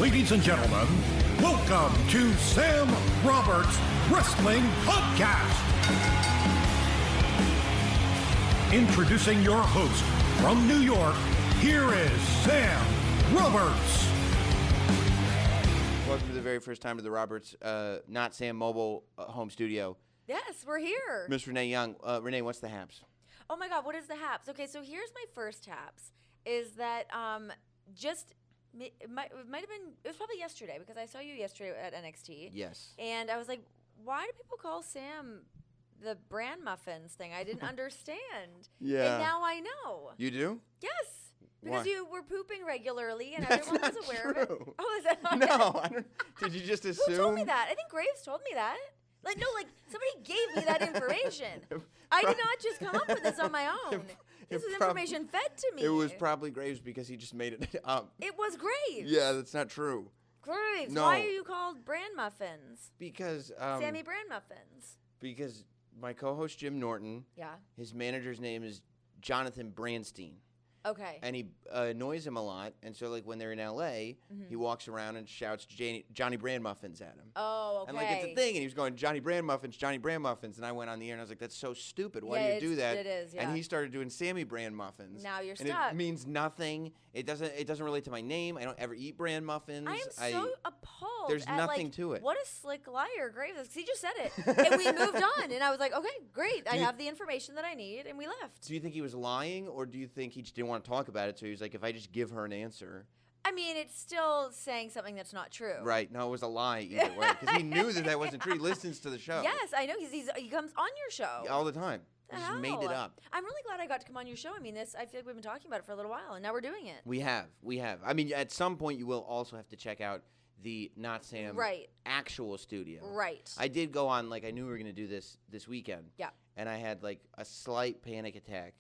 Ladies and gentlemen, welcome to Sam Roberts Wrestling Podcast. Introducing your host from New York, here is Sam Roberts. Welcome to the very first time to the Roberts, Not Sam mobile home studio. Yes, we're here. Miss Renee Young. Renee, what's the haps? Oh my God, what is the haps? Okay, so here's my first haps. Is that it might have been, it was probably yesterday because I saw you yesterday at NXT. Yes. And I was like, why do people call Sam the bran muffins thing? I didn't understand. Yeah. And now I know. You do? Yes. Why? Because you were pooping regularly and That's everyone was not aware of it. true. Oh, is that not No, I don't. Did you just assume? Who told me that? I think Graves told me that. Like, no, like, somebody gave me that information. I did not just come up with this on my own. This was information fed to me. It was probably Graves because he just made it up. It was Graves. Yeah, that's not true. Graves. No. Why are you called bran muffins? Because Sammy Bran Muffins. Because my co-host Jim Norton, Yeah. his manager's name is Jonathan Branstein. Okay. And he annoys him a lot, and so like when they're in L.A., he walks around and shouts Johnny Brand Muffins at him. Oh, okay. And like it's a thing, and he was going Johnny Brand Muffins, and I went on the air and I was like, "That's so stupid. Why do you do that?" It is. Yeah. And he started doing Sammy Brand Muffins. Now you're and stuck. It means nothing. It doesn't relate to my name. I don't ever eat brand muffins. I am so appalled. There's at, nothing like, to it. What a slick liar Graves is. 'Cause he just said it, and we moved on. And I was like, okay, great. I have the information that I need, and we left. Do you think he was lying, or do you think he just didn't want to talk about it? So he was like, if I just give her an answer. I mean, it's still saying something that's not true. Right. No, it was a lie either way. Because he knew that wasn't true. He listens to the show. Yes, I know. He comes on your show. All the time. He just made it up. I'm really glad I got to come on your show. I mean, I feel like we've been talking about it for a little while, and now we're doing it. We have. I mean, at some point, you will also have to check out the Not Sam actual studio. Right. I did go on, like, I knew we were going to do this weekend. Yeah. And I had, like, a slight panic attack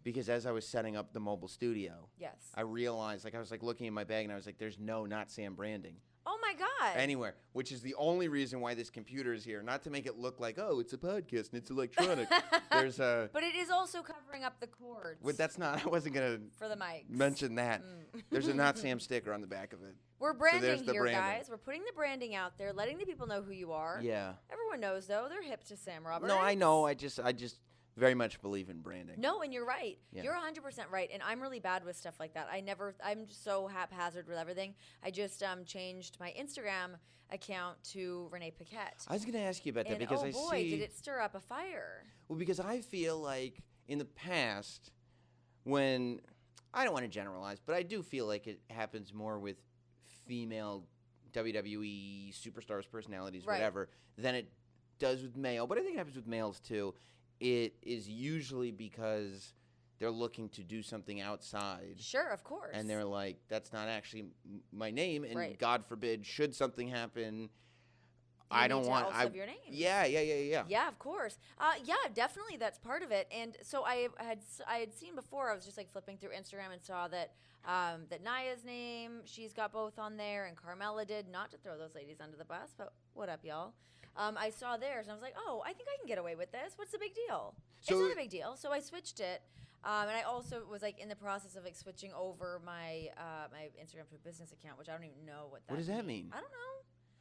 because as I was setting up the mobile studio, I realized, like, I was, like, looking in my bag, and I was like, there's no Not Sam branding. Oh, my God. Anywhere, which is the only reason why this computer is here. Not to make it look like, oh, it's a podcast and it's electronic. There's a... But it is also covering up the cords. Well, that's not... I wasn't going to... For the mics. Mention that. There's a Not Sam sticker on the back of it. We're branding the here, branding. guys. We're putting the branding out there, letting the people know who you are. Yeah. Everyone knows, though. They're hip to Sam Roberts. No, I know. I just very much believe in branding. No, and you're right. Yeah. You're 100% right, and I'm really bad with stuff like that. I'm so haphazard with everything. I just changed my Instagram account to Renee Paquette. I was going to ask you about that and because oh I boy, see... did it stir up a fire. Well, because I feel like in the past when... I don't want to generalize, but I do feel like it happens more with female WWE superstars, personalities, whatever, than it does with male. But I think it happens with males, too. It is usually because they're looking to do something outside. Sure, of course. And they're like, that's not actually my name. And Right. God forbid, should something happen, I don't want... Also have your name. Yeah. Yeah, of course. Yeah, definitely that's part of it. And so I had seen before, I was just like flipping through Instagram and saw that that Naya's name, she's got both on there, and Carmella did, not to throw those ladies under the bus, but what up, y'all? I saw theirs, and I was like, oh, I think I can get away with this. What's the big deal? So it's not a big deal. So I switched it. And I also was like in the process of like switching over my my Instagram to a business account, which I don't even know what that What does that mean? I don't know.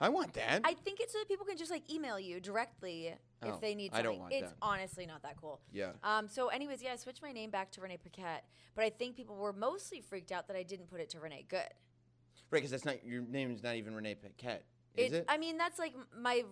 I want that. I think it's so that people can just like email you directly if they need I something. don't want It's that. honestly not that cool. Yeah. So anyways, I switched my name back to Renee Paquette, but I think people were mostly freaked out that I didn't put it to Renee Good. Right, because that's not... Your name is not even Renee Paquette, is it? I mean, that's like my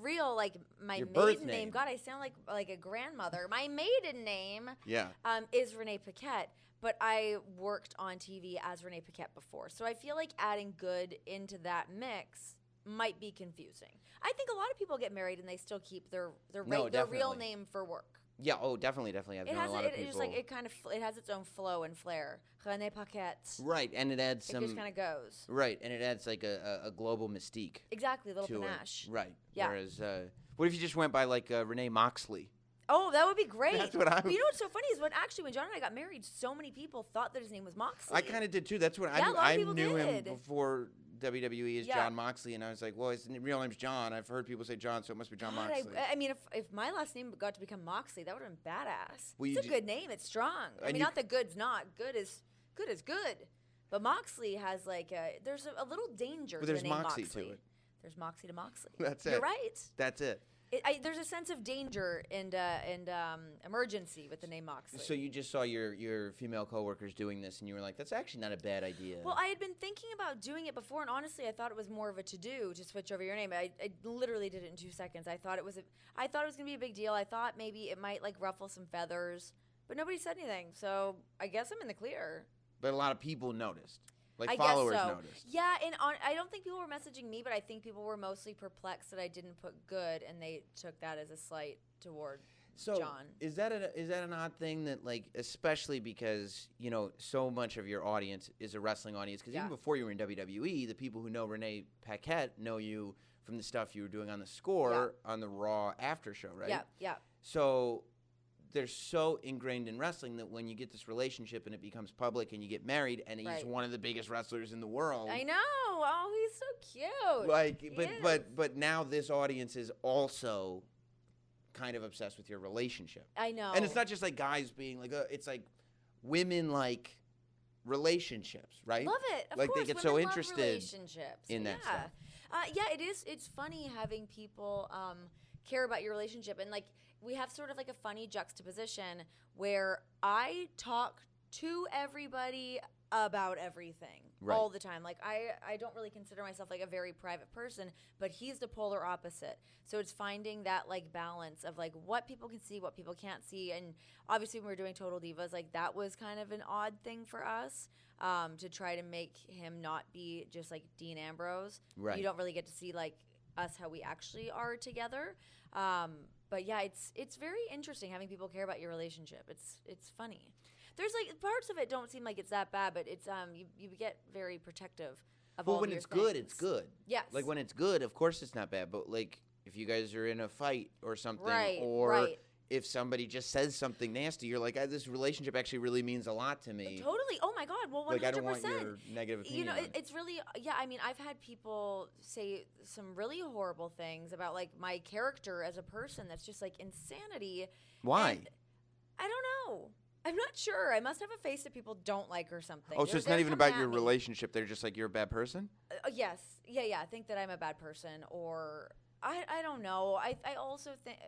real, like, my Your birth maiden name. name. God, I sound like a grandmother. My maiden name Yeah. is Renee Paquette, but I worked on TV as Renee Paquette before. So I feel like adding Good into that mix might be confusing. I think a lot of people get married and they still keep their real definitely. name for work. Yeah, definitely. I've known a lot of people. It's like it has its own flow and flair. Renee Paquette. Right, and it adds It some... just kind of goes. Right, and it adds like a global mystique. Exactly, a little to panache. it. Right. Yeah. Whereas, what if you just went by like Renee Moxley? Oh, that would be great. That's what I But you know what's so funny is when John and I got married, so many people thought that his name was Moxley. I kind of did too. That's what Yeah, a lot of I people knew him did. before WWE as Yeah. John Moxley, and I was like, well, his real name's John. I've heard people say John, so it must be John God, Moxley. I mean, if my last name got to become Moxley, that would have been badass. Well, It's a good name. It's strong. I and mean, you- not that good's not. Good is good. But Moxley has like there's a little danger But to there's the name Moxie Moxley. to it. There's Moxie to Moxley. That's You're it. right. That's it. There's a sense of danger and emergency with the name Moxley. So you just saw your female coworkers doing this, and you were like, "That's actually not a bad idea." Well, I had been thinking about doing it before, and honestly, I thought it was more of a to-do to switch over your name. I literally did it in 2 seconds. I thought it was gonna be a big deal. I thought maybe it might like ruffle some feathers, but nobody said anything. So I guess I'm in the clear. But a lot of people noticed. Like I followers guess so. noticed. Yeah, and I don't think people were messaging me, but I think people were mostly perplexed that I didn't put good, and they took that as a slight toward John. Is that an odd thing that, like, especially because, you know, so much of your audience is a wrestling audience? Because even before you were in WWE, the people who know Renee Paquette know you from the stuff you were doing on the Score on the Raw after show, right? Yeah. So they're so ingrained in wrestling that when you get this relationship and it becomes public and you get married and he's one of the biggest wrestlers in the world. I know. Oh, he's so cute. Like, but now this audience is also kind of obsessed with your relationship. I know. And it's not just like guys being like, it's like women like relationships, right? Love it. Of like course, they get women so love interested relationships. in that stuff. Yeah, it is. It's funny having people care about your relationship, and like we have sort of like a funny juxtaposition where I talk to everybody about everything all the time. Like I don't really consider myself like a very private person, but he's the polar opposite. So it's finding that like balance of like what people can see, what people can't see. And obviously when we were doing Total Divas, like that was kind of an odd thing for us to try to make him not be just like Dean Ambrose. Right. You don't really get to see like us how we actually are together. But yeah, it's very interesting having people care about your relationship. It's funny. There's like parts of it don't seem like it's that bad, but it's you get very protective of all But when your it's things. good, it's good. Yes. Like when it's good, of course it's not bad. But like if you guys are in a fight or something, or right. if somebody just says something nasty, you're like, this relationship actually really means a lot to me. Totally. Oh my God. Well, 100%. Like I don't want your negative opinion. You know, on it. it's really I mean, I've had people say some really horrible things about like my character as a person. That's just like insanity. Why? And I don't know. I'm not sure. I must have a face that people don't like or something. Oh, so it's not even about your relationship. They're just like, you're a bad person? Yes. Yeah. I think that I'm a bad person, or I don't know. I also think,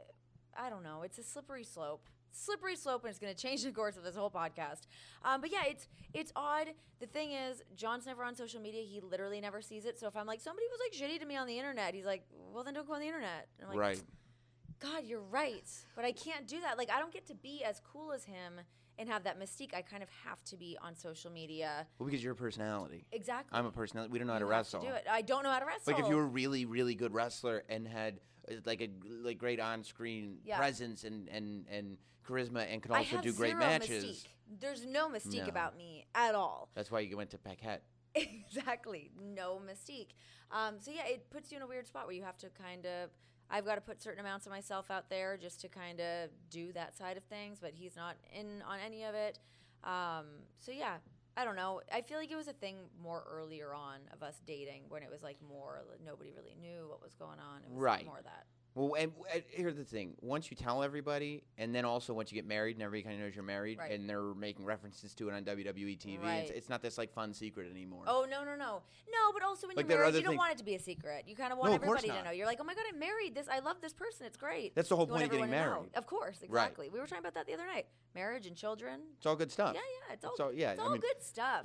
I don't know. It's a slippery slope. And it's going to change the course of this whole podcast. But yeah, it's odd. The thing is, John's never on social media. He literally never sees it. So if I'm like, somebody was like shitty to me on the internet, he's like, well, then don't go on the internet. And I'm like, right. God, you're right. But I can't do that. Like, I don't get to be as cool as him and have that mystique. I kind of have to be on social media. Well, because you're a personality. Exactly. I'm a personality. We don't know how to You have wrestle. do it. I don't know how to wrestle. Like if you were a really, really good wrestler and had like a great on-screen presence and charisma and could also do great matches. Mystique. There's no mystique about me at all. That's why you went to Paquette. Exactly. No mystique. So yeah, it puts you in a weird spot where you have to kind of, I've got to put certain amounts of myself out there just to kind of do that side of things, but he's not in on any of it. So yeah, I don't know. I feel like it was a thing more earlier on of us dating when it was like more, nobody really knew what was going on. It was more of that. Well, and here's the thing. Once you tell everybody, and then also once you get married and everybody kind of knows you're married, and they're making references to it on WWE TV, it's not this, like, fun secret anymore. Oh, no. No, but also when like you're married, you don't want it to be a secret. You kind of want everybody to know. You're like, oh, my God, I'm married. I love this person. It's great. That's the whole point of getting married. Of course, exactly. We were talking about that the other night. Marriage and children. It's all good stuff. Yeah. It's all good stuff.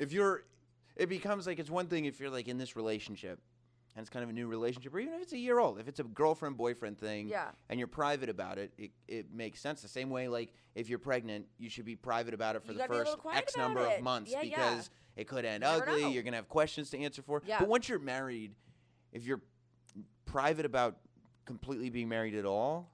It becomes like, it's one thing if you're, like, in this relationship, and it's kind of a new relationship, or even if it's a year old, if it's a girlfriend-boyfriend thing, and you're private about it, it makes sense. The same way, like, if you're pregnant, you should be private about it for the first X number of months because it could end ugly. You're going to have questions to answer for. But once you're married, if you're private about completely being married at all,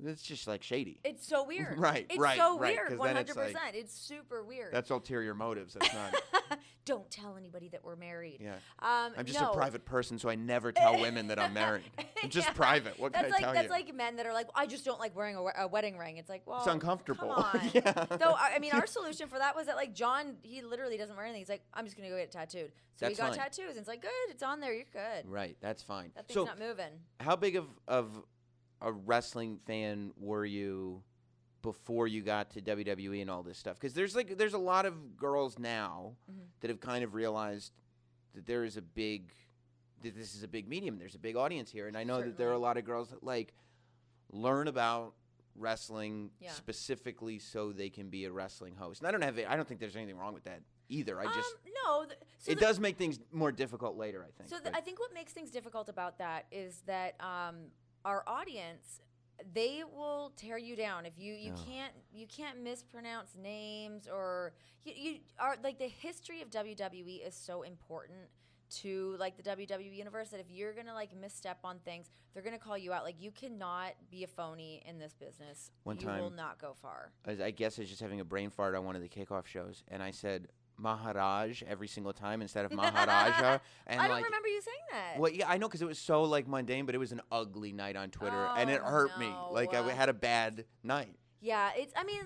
it's just, like, shady. It's so weird. It's so weird, 100%. It's super weird. That's ulterior motives. That's not... Don't tell anybody that we're married. Yeah. I'm just a private person, so I never tell women that I'm married. I'm just private. What can I tell you? That's like men that are like, I just don't like wearing a wedding ring. It's like, well, it's uncomfortable. Come on. Though, I mean, our solution for that was that, like, John, he literally doesn't wear anything. He's like, I'm just going to go get tattooed. So we got tattoos, and it's like, good, it's on there. You're good. Right. That's fine. That thing's not moving. How big of a wrestling fan were you before you got to WWE and all this stuff? Because there's a lot of girls now that have kind of realized that this is a big medium. There's a big audience here, and I know that there are a lot of girls that like learn about wrestling specifically so they can be a wrestling host. And I don't think there's anything wrong with that either. It does make things more difficult later, I think. So I think what makes things difficult about that is that our audience, they will tear you down if you can't mispronounce names, or you are like, the history of WWE is so important to like the WWE universe that if you're gonna like misstep on things, they're gonna call you out. Like, you cannot be a phoney in this business. You will not go far. I guess I was just having a brain fart on one of the kickoff shows, and I said Maharaj every single time instead of Maharaja. And I don't remember you saying that. Well, yeah, I know, because it was so like mundane, but it was an ugly night on Twitter, and it hurt me. Like, I had a bad night. Yeah,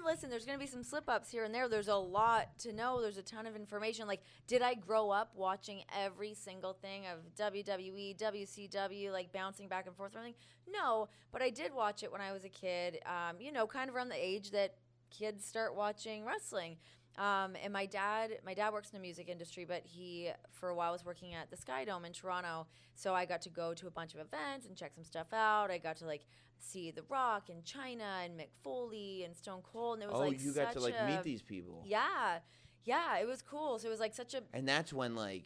listen, there's going to be some slip-ups here and there. There's a lot to know. There's a ton of information. Like, did I grow up watching every single thing of WWE, WCW, like bouncing back and forth or anything? No, but I did watch it when I was a kid, kind of around the age that kids start watching wrestling. And my dad works in the music industry, but he, for a while, was working at the Sky Dome in Toronto. So I got to go to a bunch of events and check some stuff out. I got to, like, see The Rock and China and Mick Foley and Stone Cold. And it was you got to, like, meet these people. Yeah. Yeah, it was cool. So it was, like, such a... And that's when, like,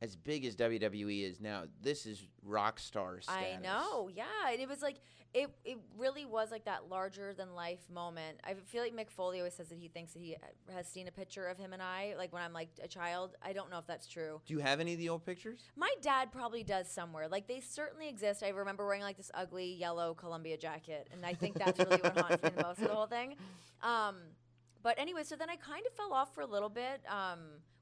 as big as WWE is now, this is rock star status. I know, yeah. And it was, like... It really was like that larger-than-life moment. I feel like Mick Foley always says that he thinks that he has seen a picture of him and I, like when I'm like a child. I don't know if that's true. Do you have any of the old pictures? My dad probably does somewhere. Like, they certainly exist. I remember wearing like this ugly yellow Columbia jacket, and I think that's really what haunts me the most of the whole thing. But anyway, so then I kind of fell off for a little bit.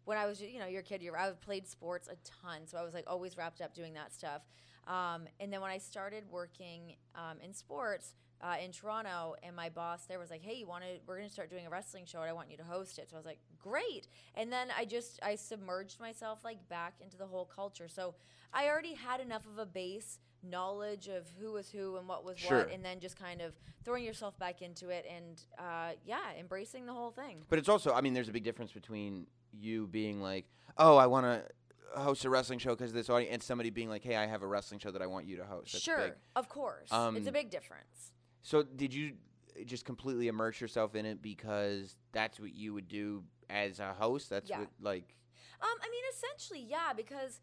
When I was, you're a kid, I played sports a ton, so I was like always wrapped up doing that stuff. And then when I started working in sports in Toronto, and my boss there was like, hey, we're going to start doing a wrestling show, and I want you to host it. So I was like, great. And then I submerged myself like back into the whole culture. So I already had enough of a base knowledge of who was who and what was what, and then just kind of throwing yourself back into it and, embracing the whole thing. But it's also, there's a big difference between you being like, oh, I want to host a wrestling show because of this audience, and somebody being like, hey, I have a wrestling show that I want you to host. That's big. Of course. It's a big difference. So did you just completely immerse yourself in it because that's what you would do as a host? That's what, like... essentially, yeah, because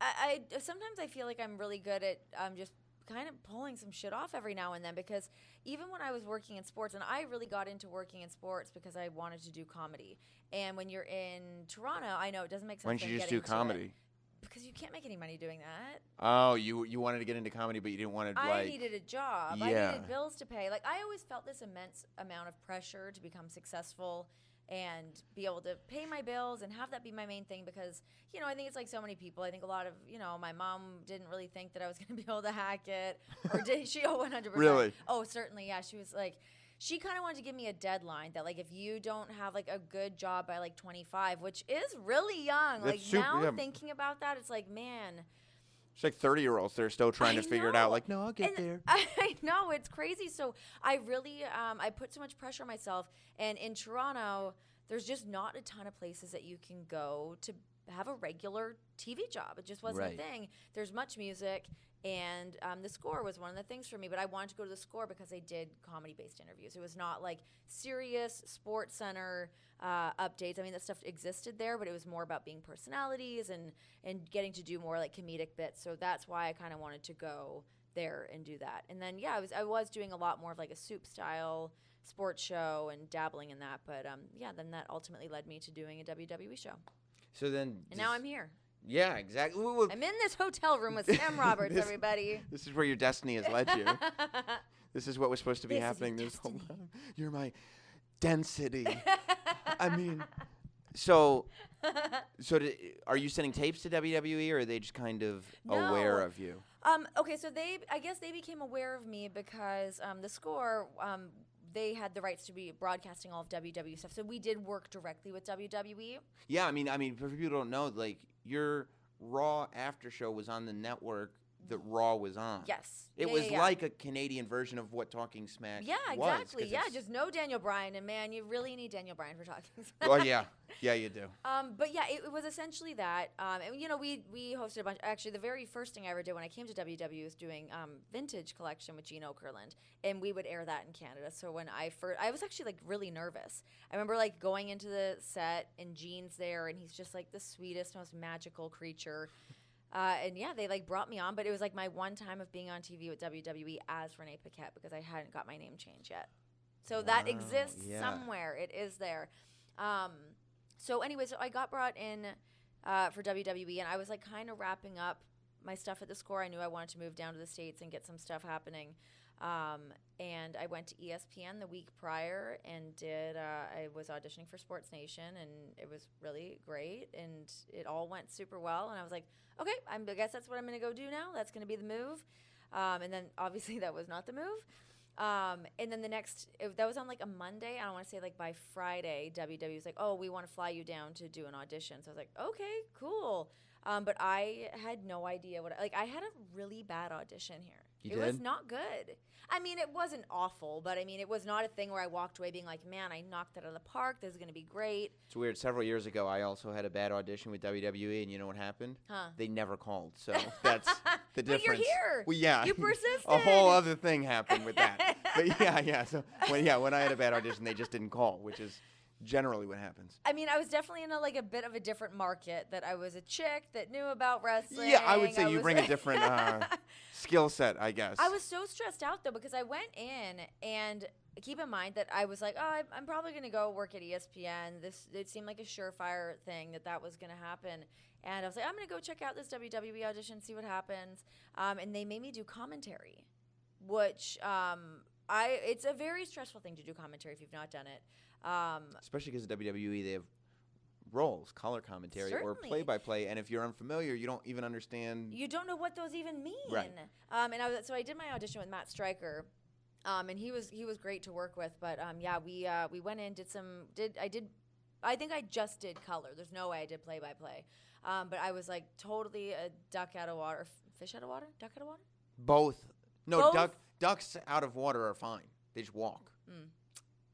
I sometimes I feel like I'm really good at just kind of pulling some shit off every now and then, because even when I was working in sports, and I really got into working in sports because I wanted to do comedy. And when you're in Toronto, I know it doesn't make sense. When did you just do comedy? Because you can't make any money doing that. Oh, you wanted to get into comedy, but you didn't want to, I needed a job. Yeah. I needed bills to pay. Like, I always felt this immense amount of pressure to become successful and be able to pay my bills and have that be my main thing, because, I think it's like so many people. I think a lot of, my mom didn't really think that I was going to be able to hack it. Or did she? Oh, 100%. Really? Oh, certainly, yeah. She was like... She kind of wanted to give me a deadline that, like, if you don't have, like, a good job by, like, 25, which is really young. That's Thinking about that, it's like, man. It's like 30-year-olds. They're still trying to figure it out. Like, no, I'll get there. I know. It's crazy. So I really, I put so much pressure on myself. And in Toronto, there's just not a ton of places that you can go to have a regular TV job. It just wasn't a thing. There's much music. And the Score was one of the things for me. But I wanted to go to the Score because I did comedy-based interviews. It was not like serious Sports Center updates. That stuff existed there, but it was more about being personalities and getting to do more like comedic bits. So that's why I kind of wanted to go there and do that. And then, I was doing a lot more of like a soup-style sports show and dabbling in that. But, then that ultimately led me to doing a WWE show. So then... And now I'm here. Yeah, exactly. I'm in this hotel room with Sam Roberts, everybody. This is where your destiny has led you. This is what was supposed to be happening this whole time. You're my density. So are you sending tapes to WWE, or are they just kind of aware of you? Okay, so I guess they became aware of me because the Score, they had the rights to be broadcasting all of WWE stuff. So we did work directly with WWE. Yeah, for people who don't know, like, your Raw after show was on the network that Raw was on. Yes. It was like a Canadian version of what Talking Smack Yeah, was. exactly. Yeah, just no Daniel Bryan. And, man, you really need Daniel Bryan for Talking Smack. Well, yeah. Yeah, you do. But, yeah, it was essentially that. And, you know, we hosted a bunch. Actually, the very first thing I ever did when I came to WWE was doing Vintage Collection with Gene Okerlund. And we would air that in Canada. So when I was actually, like, really nervous. I remember, like, going into the set, and Gene's there, and he's just, like, the sweetest, most magical creature. And yeah, they like brought me on, but it was like my one time of being on TV with WWE as Renee Paquette because I hadn't got my name changed yet. So that exists somewhere. It is there. So anyway, so I got brought in for WWE, and I was like kind of wrapping up my stuff at the Score. I knew I wanted to move down to the States and get some stuff happening. And I went to ESPN the week prior and I was auditioning for Sports Nation, and it was really great, and it all went super well. And I was like, okay, I guess that's what I'm going to go do now. That's going to be the move. And then obviously that was not the move. And then that was on like a Monday. I don't want to say like by Friday, WWE was like, oh, we want to fly you down to do an audition. So I was like, okay, cool. But I had no idea I had a really bad audition here. It was not good. I mean, it wasn't awful, but I mean, it was not a thing where I walked away being like, man, I knocked it out of the park. This is going to be great. It's weird. Several years ago, I also had a bad audition with WWE, and you know what happened? Huh. They never called. So that's the difference. But you're here. Well, yeah. You persisted. A whole other thing happened with that. But yeah. So when I had a bad audition, they just didn't call, which is generally what happens. I mean, I was definitely in a bit of a different market. That I was a chick that knew about wrestling. Yeah, I would say you bring a different skill set, I guess. I was so stressed out though because I went in, and keep in mind that I was like, oh, I'm probably going to go work at ESPN. It seemed like a surefire thing that was going to happen, and I was like, I'm going to go check out this WWE audition, see what happens. And they made me do commentary, which it's a very stressful thing to do commentary if you've not done it. Especially because at WWE they have roles, color commentary, Certainly. or play-by-play, and if you're unfamiliar, you don't even understand. You don't know what those even mean. Right. So I did my audition with Matt Stryker, and he was great to work with. But we went in, I think I just did color. There's no way I did play-by-play. But I was like totally a duck out of water, fish out of water, duck out of water. Both. No, Both? Ducks out of water are fine. They just walk.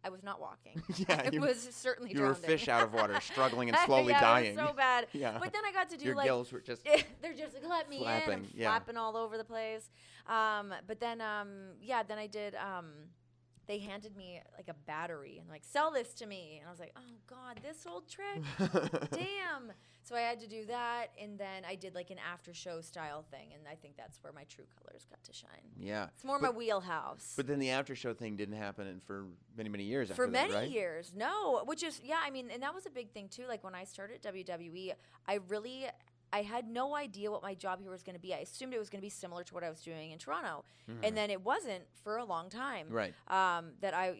I was not walking. Yeah, I was certainly you drowning. were fish out of water, struggling and slowly yeah, dying. It was so bad. Yeah. But then I got to do Your gills were just they're just like, let me flapping, in. I'm yeah. flapping all over the place. But then then I did they handed me like a battery and like, sell this to me. And I was like, oh God, this old trick. Damn. So I had to do that, and then I did like an after show style thing, and I think that's where my true colors got to shine. Yeah. It's more my wheelhouse. But then the after show thing didn't happen for many, many years after For that, many right? years. No, which is, I mean, and that was a big thing too. Like when I started WWE, I had no idea what my job here was going to be. I assumed it was going to be similar to what I was doing in Toronto. And then it wasn't for a long time. Right. That I,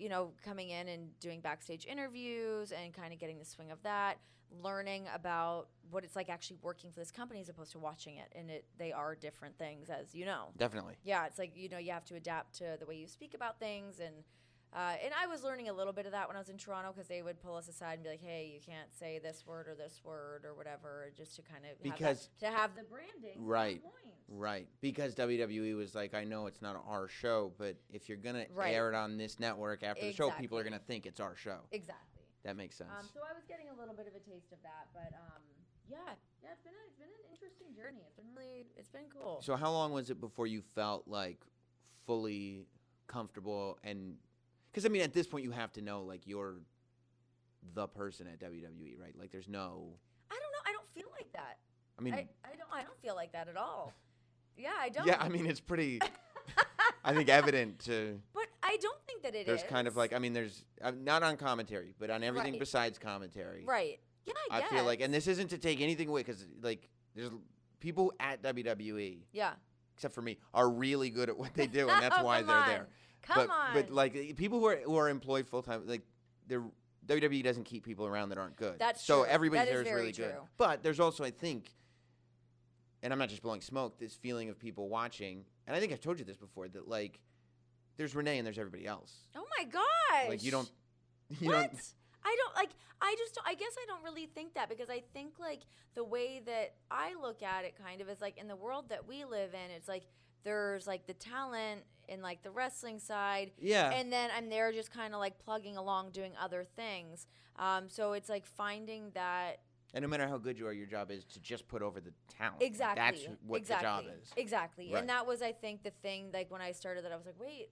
coming in and doing backstage interviews and kind of getting the swing of that, learning about what it's like actually working for this company as opposed to watching it. And they are different things, as you know. Definitely. Yeah, it's like, you have to adapt to the way you speak about things. And I was learning a little bit of that when I was in Toronto, because they would pull us aside and be like, hey, you can't say this word or whatever, just to kind of have the branding. Right. Right. Because WWE was like, I know it's not our show, but if you're going to air it on this network after the show, people are going to think it's our show. Exactly. That makes sense. So I was getting a little bit of a taste of that, but it's been an interesting journey. It's been cool. So how long was it before you felt like fully comfortable? And because I mean, at this point, you have to know like you're the person at WWE, right? Like there's no. I don't know. I don't feel like that. I mean, I don't feel like that at all. Yeah, I don't. Yeah, I mean, it's pretty. I think evident to. But I don't think that there's kind of like, I mean, there's not on commentary, but on everything besides commentary. Right. Yeah, I guess. feel like, and this isn't to take anything away, because like there's people at WWE. Yeah. Except for me, are really good at what they do, and that's why they're there. Come on. But like people who are employed full time, like WWE doesn't keep people around that aren't good. That's so true. everybody That there is is very really good. true. But there's also, I think, and I'm not just blowing smoke, this feeling of people watching, and I think I've told you this before, that like there's Renee and there's everybody else. Oh my gosh. Like you don't. What? I guess I don't really think that, because I think like the way that I look at it kind of is like in the world that we live in, it's like there's like the talent in like the wrestling side. Yeah. And then I'm there just kind of like plugging along doing other things. So it's like finding that. And no matter how good you are, your job is to just put over the talent. Exactly. That's what the job is. Exactly. Right. And that was, I think, the thing, like when I started that, I was like, wait,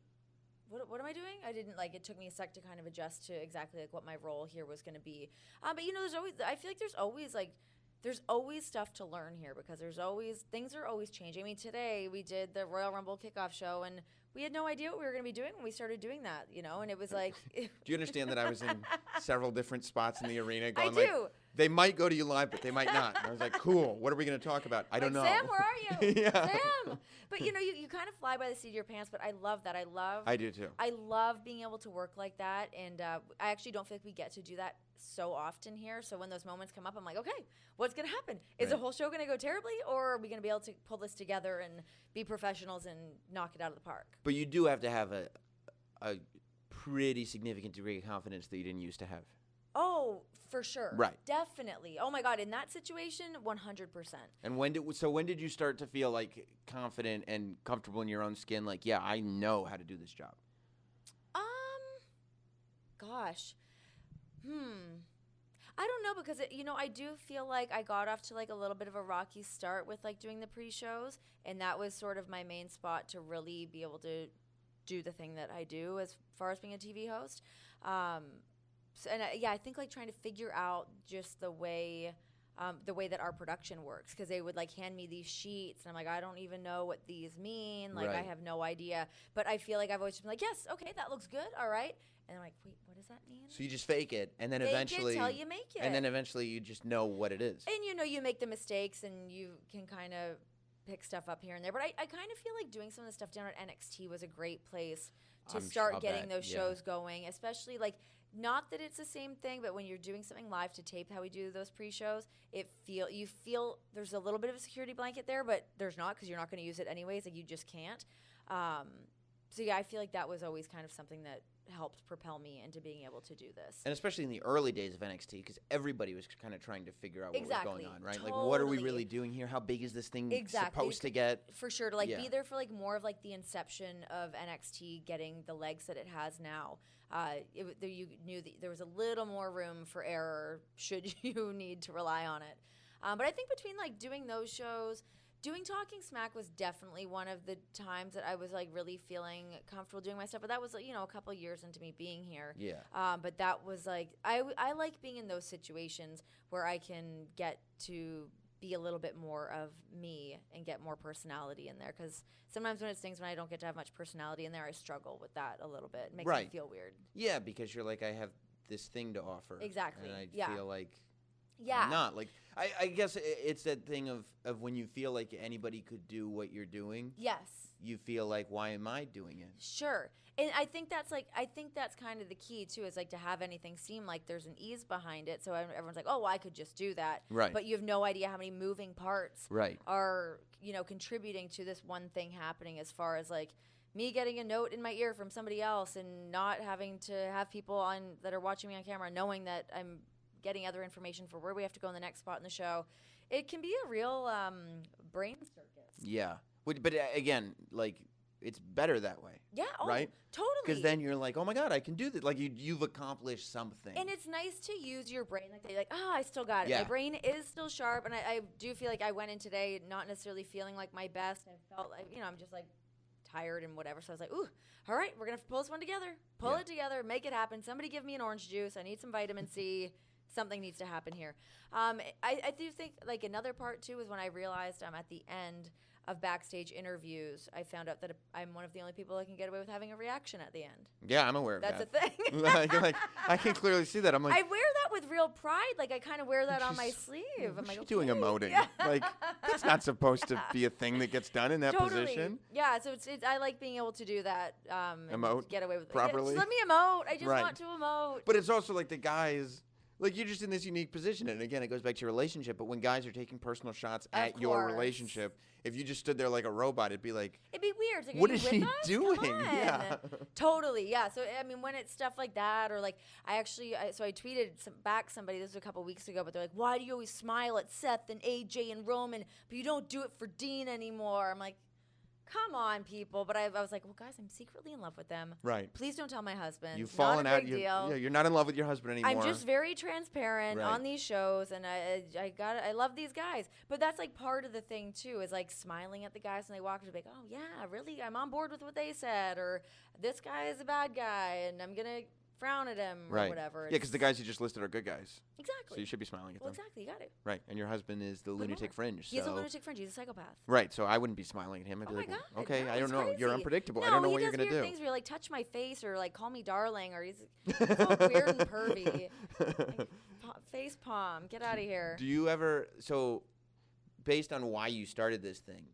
what am I doing? I didn't like, it took me a sec to kind of adjust to exactly like what my role here was going to be. But you know, I feel like there's always stuff to learn here, because things are always changing. I mean, today we did the Royal Rumble kickoff show, and we had no idea what we were going to be doing when we started doing that, you know, and it was like. Do you understand that I was in several different spots in the arena going I do. like, they might go to you live, but they might not. And I was like, cool, what are we going to talk about? I don't know. Sam, where are you? Yeah. Sam. But you know, you kind of fly by the seat of your pants, but I love that. I do too. I love being able to work like that, and I actually don't feel like we get to do that so often here. So when those moments come up, I'm like, okay, what's going to happen? Is the whole show going to go terribly, or are we going to be able to pull this together and be professionals and knock it out of the park? But you do have to have a pretty significant degree of confidence that you didn't used to have. Oh, for sure. Right. Definitely. Oh my God, in that situation, 100%. And when did you start to feel like confident and comfortable in your own skin? Like, yeah, I know how to do this job. Gosh. I don't know, because I do feel like I got off to like a little bit of a rocky start with like doing the pre-shows, and that was sort of my main spot to really be able to do the thing that I do as far as being a TV host. I think like trying to figure out just the way that our production works, because they would like hand me these sheets, and I'm like, I don't even know what these mean. Like, I have no idea. But I feel like I've always been like, yes, okay, that looks good, all right. And I'm like, wait, what does that mean? So you just fake it, and then fake eventually, it till you make it. And then eventually, you just know what it is. And you make the mistakes, and you can kind of pick stuff up here and there. But I kind of feel like doing some of the stuff down at NXT was a great place to start getting those shows going, especially like. Not that it's the same thing, but when you're doing something live to tape, how we do those pre-shows, you feel there's a little bit of a security blanket there, but there's not, because you're not going to use it anyways. Like, you just can't. So yeah, I feel like that was always kind of something that helped propel me into being able to do this. And especially in the early days of NXT, because everybody was kind of trying to figure out what was going on, right? Totally. Like, what are we really doing here? How big is this thing supposed to get? For sure, to like be there for like more of like the inception of NXT getting the legs that it has now. You knew that there was a little more room for error should you need to rely on it. But I think between like doing those shows, doing Talking Smack was definitely one of the times that I was like really feeling comfortable doing my stuff. But that was, a couple of years into me being here. Yeah. But that was like, I like being in those situations where I can get to be a little bit more of me and get more personality in there, because sometimes when it's things when I don't get to have much personality in there, I struggle with that a little bit. It makes me feel weird. Yeah, because you're like, I have this thing to offer. Exactly. And I feel like Yeah. I'm not. Like, I guess it's that thing of when you feel like anybody could do what you're doing. Yes. You feel like, why am I doing it? Sure. And I think that's kind of the key too, is like to have anything seem like there's an ease behind it. So everyone's like, oh, well, I could just do that. Right. But you have no idea how many moving parts right. are, contributing to this one thing happening, as far as like me getting a note in my ear from somebody else and not having to have people that are watching me on camera knowing that I'm getting other information for where we have to go in the next spot in the show. It can be a real brain circus. Yeah. But again, like, it's better that way. Yeah. Oh, right? Totally. Because then you're like, oh my God, I can do this. Like, you've accomplished something. And it's nice to use your brain. Like, I still got it. Yeah. My brain is still sharp. And I do feel like I went in today not necessarily feeling like my best. I felt like, I'm just like tired and whatever. So I was like, ooh, all right, we're going to pull this one together. Pull it together. Make it happen. Somebody give me an orange juice. I need some vitamin C. Something needs to happen here. I do think like another part too is when I realized I'm at the end of backstage interviews, I found out that I'm one of the only people that can get away with having a reaction at the end. Yeah, I'm aware of that. That's a thing. like, I can clearly see that. I'm like, I wear that with real pride. Like, I kind of wear that on my sleeve. I'm like, she's doing okay. emoting. Yeah. Like, that's not supposed to be a thing that gets done in that position. Yeah, so it's I like being able to do that. And emote get away with it. properly. Yeah, just let me emote. I just Right. want to emote. But it's also like the guys like you're just in this unique position, and again, it goes back to your relationship. But when guys are taking personal shots at your relationship, if you just stood there like a robot, it'd be like, it'd be weird. Like, what are is you she with us? doing? Come on. Yeah, Totally. Yeah. So I mean, when it's stuff like that, or like I tweeted back somebody, this was a couple weeks ago, but they're like, why do you always smile at Seth and AJ and Roman, but you don't do it for Dean anymore? I'm like, come on, people. But I was like, well, guys, I'm secretly in love with them. right. Please don't tell my husband. You've fallen not a out. big deal. You're not in love with your husband anymore. I'm just very transparent Right. on these shows, and I love these guys. But that's like part of the thing too, is like smiling at the guys when they walk and be like, oh yeah, really, I'm on board with what they said, or this guy is a bad guy, and I'm gonna frown at him right. or whatever. Yeah, because the guys you just listed are good guys. Exactly. So you should be smiling at Well, them. exactly. You got it. Right. And your husband is the lunatic fringe. He's so. a lunatic fringe. He's a psychopath. Right. So I wouldn't be smiling at him. I'd Oh be my like, God. okay, No, I don't he's know. You're crazy. unpredictable. No, I don't know he what you're does going to weird do. things where he like touch my face or like call me darling, or he's so weird and pervy. Like, face palm. Get out of here. Do you ever, so based on why you started this thing,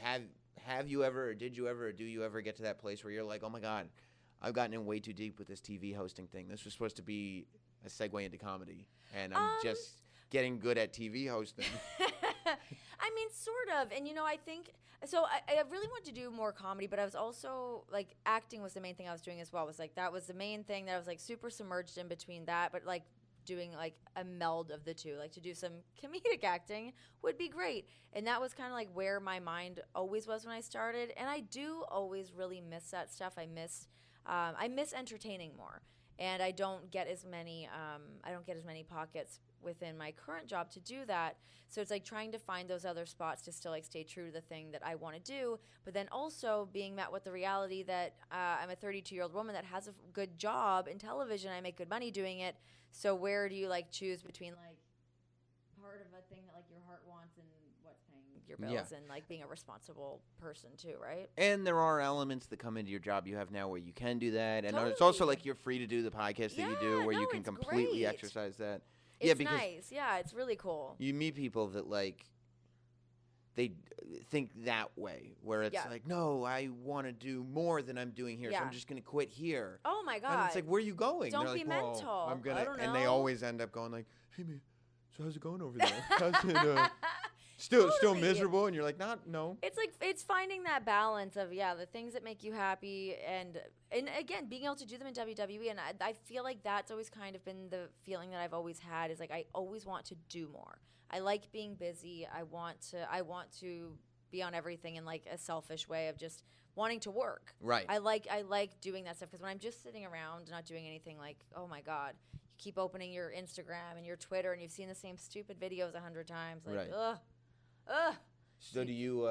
have you ever, or did you ever, or do you ever get to that place where you're like, oh my God, I've gotten in way too deep with this TV hosting thing. This was supposed to be a segue into comedy, and I'm just getting good at TV hosting. I mean, sort of. And, you know, I think, so I really wanted to do more comedy, but I was also, like, acting was the main thing I was doing as well. Was like, that was the main thing that I was, like, super submerged in between that, but, like, doing, like, a meld of the two. Like, to do some comedic acting would be great. And that was kind of, like, where my mind always was when I started. And I do always really miss that stuff. I miss entertaining more. And I don't get as many pockets within my current job to do that. So it's like trying to find those other spots to still like stay true to the thing that I want to do, but then also being met with the reality that I'm a 32-year-old woman that has a good job in television. I make good money doing it. So where do you like choose between like part of a thing that like your heart wants and what's paying your bills and like being a responsible person too, right? And there are elements that come into your job you have now where you can do that. And it's Totally. also like you're free to do the podcast that you do where you can it's completely great. exercise that. It's because nice. Yeah, it's really cool. you meet people that like they think that way, where it's like, no, I want to do more than I'm doing here, so I'm just going to quit here. Oh my God. And it's like, where are you going? Don't They're be like, well, mental. I'm gonna, I don't and they know. always end up going like, hey man, so how's it going over there? How's it, still Totally. miserable, and you're like, no. It's like it's finding that balance of the things that make you happy, and again being able to do them in WWE. And I feel like that's always kind of been the feeling that I've always had, is like I always want to do more. I like being busy. I want to be on everything in like a selfish way of just wanting to work. Right. I like doing that stuff, because when I'm just sitting around not doing anything, like, oh my God, you keep opening your Instagram and your Twitter and you've seen the same stupid videos 100 times. Like, Right. ugh. So do you?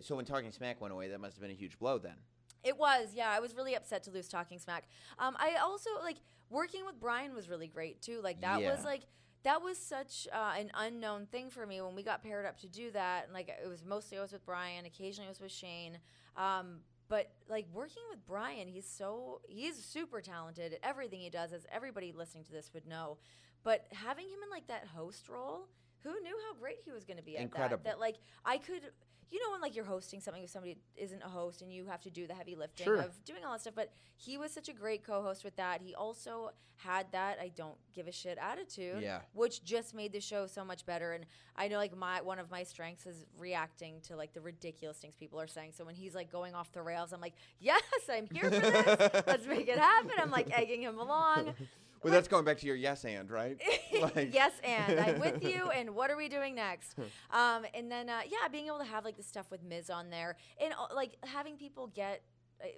So when Talking Smack went away, that must have been a huge blow then. It was, yeah. I was really upset to lose Talking Smack. I also, like, working with Bryan was really great, too. Like, that was such an unknown thing for me when we got paired up to do that. And, like, it was mostly I was with Bryan. Occasionally I was with Shane. But, like, working with Bryan, he's super talented at everything he does, as everybody listening to this would know. But having him in, like, that host role, who knew how great he was going to be at Incredible. that? That, like, I could... You know when, like, you're hosting something if somebody isn't a host and you have to do the heavy lifting of doing all that stuff. But he was such a great co-host with that. He also had that I don't give a shit attitude, which just made the show so much better. And I know, like, one of my strengths is reacting to, like, the ridiculous things people are saying. So when he's, like, going off the rails, I'm like, yes, I'm here for this. Let's make it happen. I'm, like, egging him along. Well, that's going back to your yes and, right? Like. Yes, and I'm with you, and what are we doing next? And then, being able to have, like, the stuff with Miz on there, and, like, having people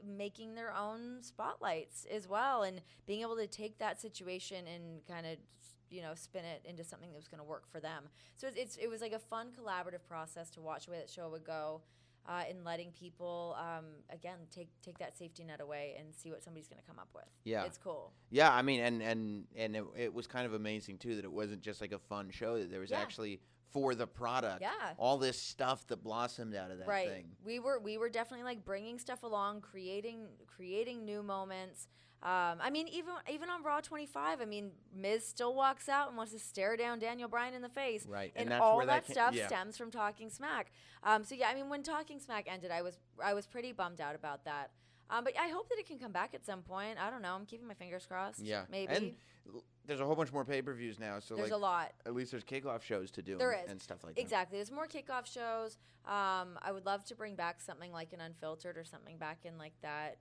making their own spotlights as well, and being able to take that situation and kind of, spin it into something that was going to work for them. So it was, like, a fun collaborative process to watch the way that show would go. And letting people, again, take that safety net away and see what somebody's going to come up with. Yeah. It's cool. Yeah, I mean, and it was kind of amazing, too, that it wasn't just like a fun show, that there was actually, for the product, all this stuff that blossomed out of that thing. We were definitely, like, bringing stuff along, creating new moments. I mean, even on Raw 25, I mean, Miz still walks out and wants to stare down Daniel Bryan in the face. Right. And that's all where that stuff stems from Talking Smack. I mean, when Talking Smack ended, I was pretty bummed out about that. But I hope that it can come back at some point. I don't know. I'm keeping my fingers crossed. Yeah. Maybe. And there's a whole bunch more pay-per-views now, so There's a lot. At least there's kickoff shows to do There is. and stuff like that. Exactly. There's more kickoff shows. I would love to bring back something like an Unfiltered or something back in like that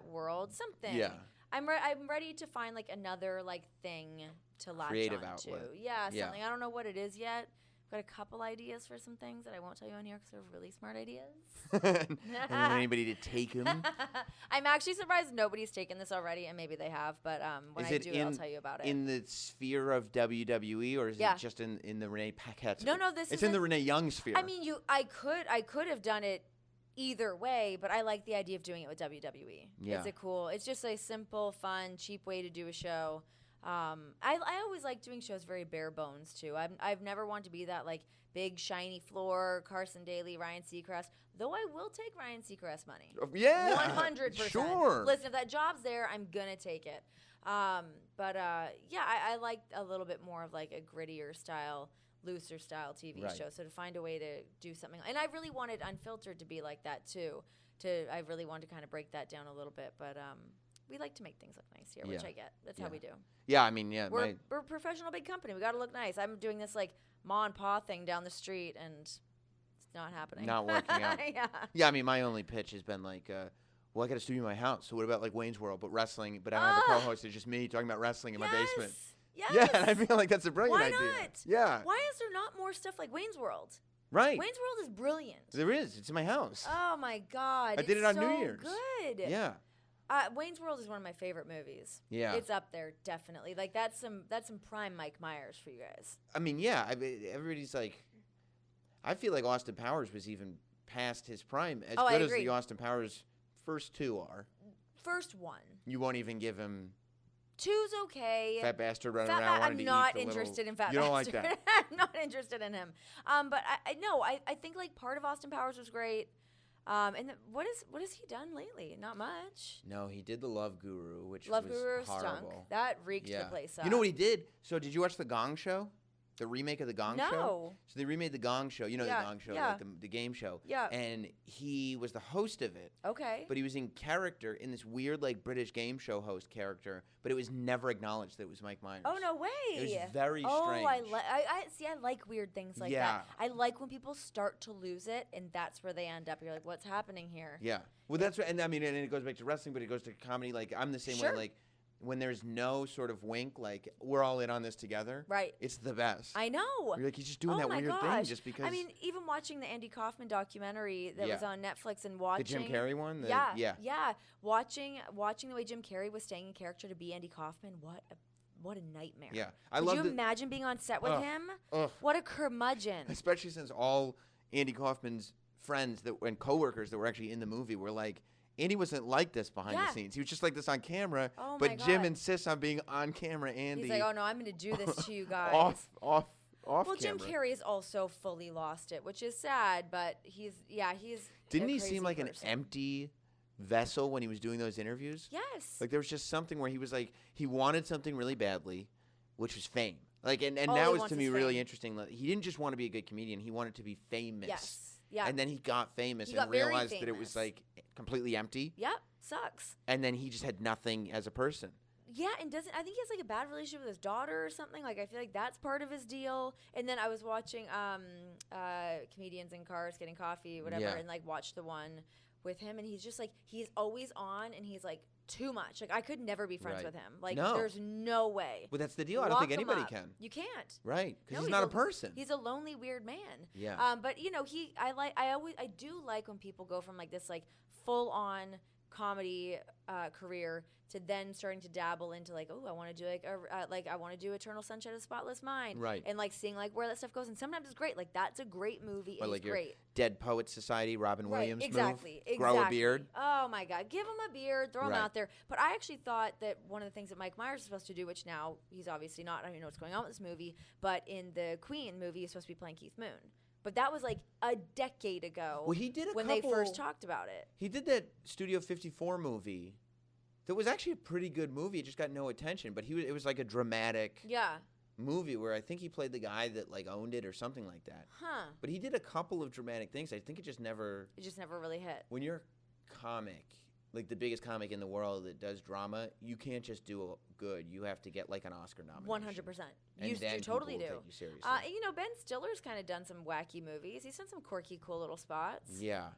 world. Something. Yeah. I'm ready to find like another like thing to latch Creative on outlet. to. Yeah, Yeah. something. I don't know what it is yet. I've got a couple ideas for some things that I won't tell you on here because they're really smart ideas. I don't want anybody to take them. I'm actually surprised nobody's taken this already, and maybe they have. But when I do, I'll tell you about it. In the sphere of WWE, or is it just in the Renee Paquette? No, it's in the Renee Young sphere. I mean, I could have done it either way, but I like the idea of doing it with WWE. Yeah. It's just a simple, fun, cheap way to do a show. I always like doing shows very bare bones too. I've never wanted to be that like big shiny floor Carson Daly, Ryan Seacrest. Though I will take Ryan Seacrest money. Yeah, 100%. Sure. Listen, if that job's there, I'm gonna take it. I like a little bit more of like a grittier style, looser style TV show. So to find a way to do something, and I really wanted Unfiltered to be like that too. I really wanted to kind of break that down a little bit, but we like to make things look nice here, which I get. That's how we do. Yeah, I mean, we're a professional big company. We got to look nice. I'm doing this like ma and pa thing down the street, and it's not happening. Not working out. Yeah, I mean, my only pitch has been like, well, I got a studio in my house. So what about like Wayne's World, but wrestling? But I don't have a co-host. It's just me talking about wrestling in my basement. Yes. Yeah, and I feel like that's a brilliant idea. Why not? Yeah. Why is there not more stuff like Wayne's World? Right. Wayne's World is brilliant. There is. It's in my house. Oh my God! I did it on so New Year's. Good. Yeah. Wayne's World is one of my favorite movies. Yeah. It's up there, definitely. Like that's some prime Mike Myers for you guys. I mean, yeah. Everybody's like, I feel like Austin Powers was even past his prime. As good as the Austin Powers first two are. First one. You won't even give him. Two's okay. Fat bastard running around wanting to eat the I'm not interested in Fat Bastard. You don't like that. I'm not interested in him. But I think like part of Austin Powers was great. And what has he done lately? Not much. No, he did the Love Guru, which Love was Guru horrible. stunk. That reeked the place up. You know what he did? So did you watch the Gong Show? The remake of the Gong Show? No. So they remade the Gong Show. You know the Gong Show, like the game show. Yeah. And he was the host of it. Okay. But he was in character in this weird like British game show host character, but it was never acknowledged that it was Mike Myers. Oh no way! It was very strange. Oh, I like weird things like that. I like when people start to lose it, and that's where they end up. You're like, what's happening here? Yeah. Well, that's what, and I mean, and it goes back to wrestling, but it goes to comedy. Like I'm the same way. Like when there's no sort of wink, like we're all in on this together. Right. It's the best. I know. You're like, he's just doing that weird thing just because. I mean, even watching the Andy Kaufman documentary that was on Netflix and watching the Jim Carrey one. Yeah. Watching the way Jim Carrey was staying in character to be Andy Kaufman. What a nightmare. Yeah. Could you imagine being on set with him? What a curmudgeon. Especially since all Andy Kaufman's friends and coworkers that were actually in the movie were like, Andy wasn't like this behind the scenes. He was just like this on camera. Oh but Jim insists on being on camera. Andy. He's like, oh no, I'm going to do this to you guys. off well, camera. Jim Carrey has also fully lost it, which is sad. But he's. Didn't he seem like an empty vessel when he was doing those interviews? Yes. Like there was just something where he was like he wanted something really badly, which was fame. Like and that was to me really interesting. Like, he didn't just want to be a good comedian; he wanted to be famous. Yes. Yeah. And then he got famous and realized that it was like completely empty. Yep. Sucks. And then he just had nothing as a person. Yeah, and I think he has like a bad relationship with his daughter or something. Like I feel like that's part of his deal. And then I was watching comedians in cars getting coffee, whatever, and like watched the one with him, and he's just like he's always on, and he's like too much. Like I could never be friends with him. Like there's no way. Well, that's the deal. I don't think anybody can. You can't. Right, because he's not a person. He's a lonely, weird man. Yeah. But you know, I do like when people go from like this like full on comedy career to then starting to dabble into like, oh, I want to do I want to do Eternal Sunshine of the Spotless Mind, right? And like seeing like where that stuff goes, and sometimes it's great. Like that's a great movie. Or it's great. Dead Poets Society, Robin Williams exactly. move. Grow a beard. Oh my God, give him a beard, throw him out there. But I actually thought that one of the things that Mike Myers is supposed to do, which now he's obviously not. I don't even know what's going on with this movie, but in the Queen movie, he's supposed to be playing Keith Moon. But that was like a decade ago. Well, he did when they first talked about it. He did that Studio 54 movie. That was actually a pretty good movie. It just got no attention, but it was like a dramatic movie where I think he played the guy that like owned it or something like that. Huh. But he did a couple of dramatic things. I think it just never really hit. When you're a comic like the biggest comic in the world that does drama, you can't just do good. You have to get like an Oscar nomination. 100%. And then You totally people do. will take you seriously. Ben Stiller's kind of done some wacky movies. He's done some quirky, cool little spots. Yeah.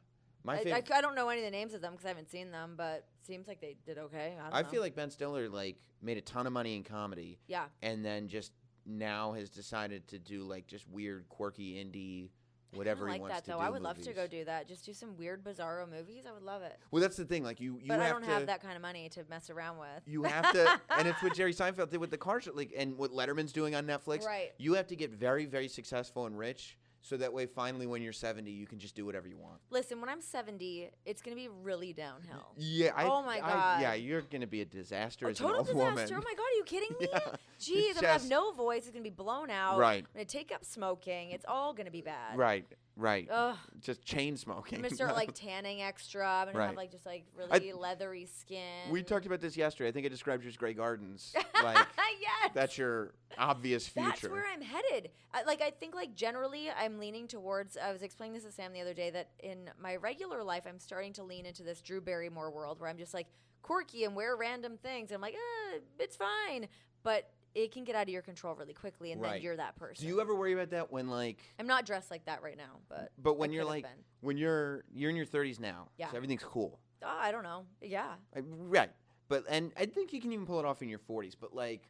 I don't know any of the names of them because I haven't seen them, but seems like they did okay. I don't know. feel like Ben Stiller like made a ton of money in comedy. Yeah. And then just now has decided to do like just weird, quirky indie, whatever I he like wants that, to though. do. I would love to movies. go do that. Just do some weird, bizarro movies. I would love it. Well, that's the thing. Like you But have I don't to, have that kind of money to mess around with. You have to, and it's what Jerry Seinfeld did with the car show, like, and what Letterman's doing on Netflix. Right. You have to get very, very successful and rich, so that way, finally, when you're 70, you can just do whatever you want. Listen, when I'm 70, it's going to be really downhill. Yeah. Oh, my God. Yeah, you're gonna be a disaster as an Total old disaster. woman. Oh, my God. Are you kidding me? Yeah. Jeez, It's I'm going to have just- no voice. It's going to be blown out. Right. I'm going to take up smoking. It's all going to be bad. Right. Right. Ugh. Just chain smoking. I'm going to start, like, tanning extra. I'm going to Right. have, like, just, like, really leathery skin. We talked about this yesterday. I think I described you as Grey Gardens. Like, yes. that's your obvious future. That's where I'm headed. I think, like, generally, I'm leaning towards. I was explaining this to Sam the other day that in my regular life, I'm starting to lean into this Drew Barrymore world where I'm just like quirky and wear random things. And I'm like, it's fine, but it can get out of your control really quickly, and then you're that person. Do you ever worry about that when like? I'm not dressed like that right now, But when I you're could've like, been. when you're in your 30s now, Yeah. so everything's cool. Oh, I don't know. Yeah. Right. But and I think you can even pull it off in your 40s. But like,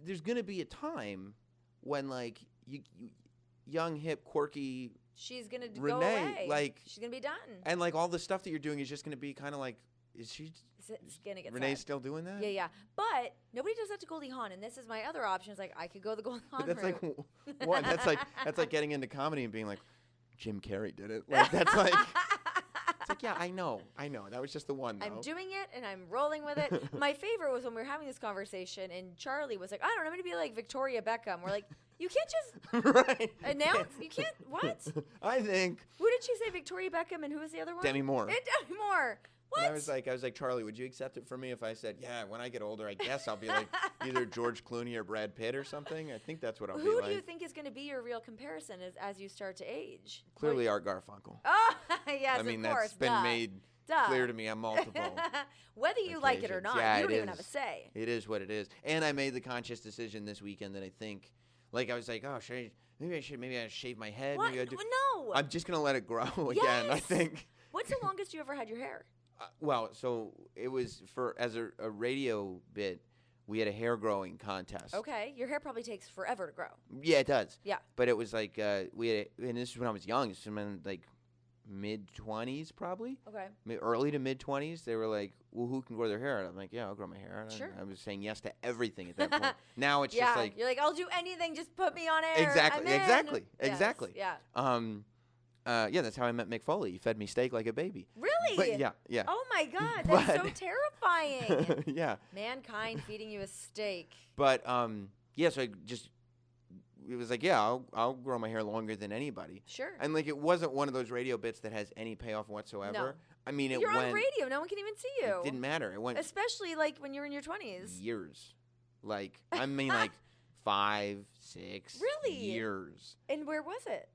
there's gonna be a time when like you young, hip, quirky, She's gonna go Renee, away. like- she's gonna be done. and like all the stuff that you're doing is just gonna be kind of like, is she? It's gonna get Renee's sad. still doing that? Yeah. But nobody does that to Goldie Hawn, and this is my other option. Is like I could go the Goldie Hawn But that's route. like what? That's like getting into comedy and being like, Jim Carrey did it. Like that's like. It's like, yeah, I know. That was just the one, though. I'm doing it, and I'm rolling with it. My favorite was when we were having this conversation, and Charlie was like, I don't know, I'm going to be like Victoria Beckham. We're like, you can't just right. announce. You can't, what? I think Who did she say, Victoria Beckham, and who was the other one? Demi Moore. Demi Moore. What? And I was like, Charlie, would you accept it from me if I said, yeah, when I get older, I guess I'll be like either George Clooney or Brad Pitt or something? I think that's what I'll be Who like. do you think is going to be your real comparison as you start to age? Clearly, Art Garfunkel. Oh, yes, I mean, of course. that's been duh. made Duh. clear to me on multiple. Whether you like it or occasions. not, Yeah, you don't it even have a is. say. It is what it is. And I made the conscious decision this weekend that I think, like, I was like, oh, maybe I should shave my head. What? Maybe I do. No. I'm just gonna let it grow again. I Yes. think. What's the longest you ever had your hair? Well, so it was as a radio bit. We had a hair growing contest. Okay, your hair probably takes forever to grow. Yeah, it does. Yeah. But it was like we had, and this is when I was young. So I'm like mid-20s probably. Okay. Early to mid-20s. They were like, "Well, who can grow their hair?" And I'm like, "Yeah, I'll grow my hair." And Sure. I was saying yes to everything at that point. Now it's Yeah, just like you're like, I'll do anything, just put me on air. exactly, I'm in. exactly, Yes, exactly. Yeah. Yeah, that's how I met Mick Foley. He fed me steak like a baby. Really? But yeah. Oh my God, that's so But- terrifying. yeah. Mankind feeding you a steak. But yeah, so it was like, yeah, I'll grow my hair longer than anybody. Sure. And like, it wasn't one of those radio bits that has any payoff whatsoever. No. I mean, it You're went. on radio. No one can even see you. It didn't matter. It went Especially like when you're in your 20s. years. Like, I mean, like 5, 6 Really? years. And where was it?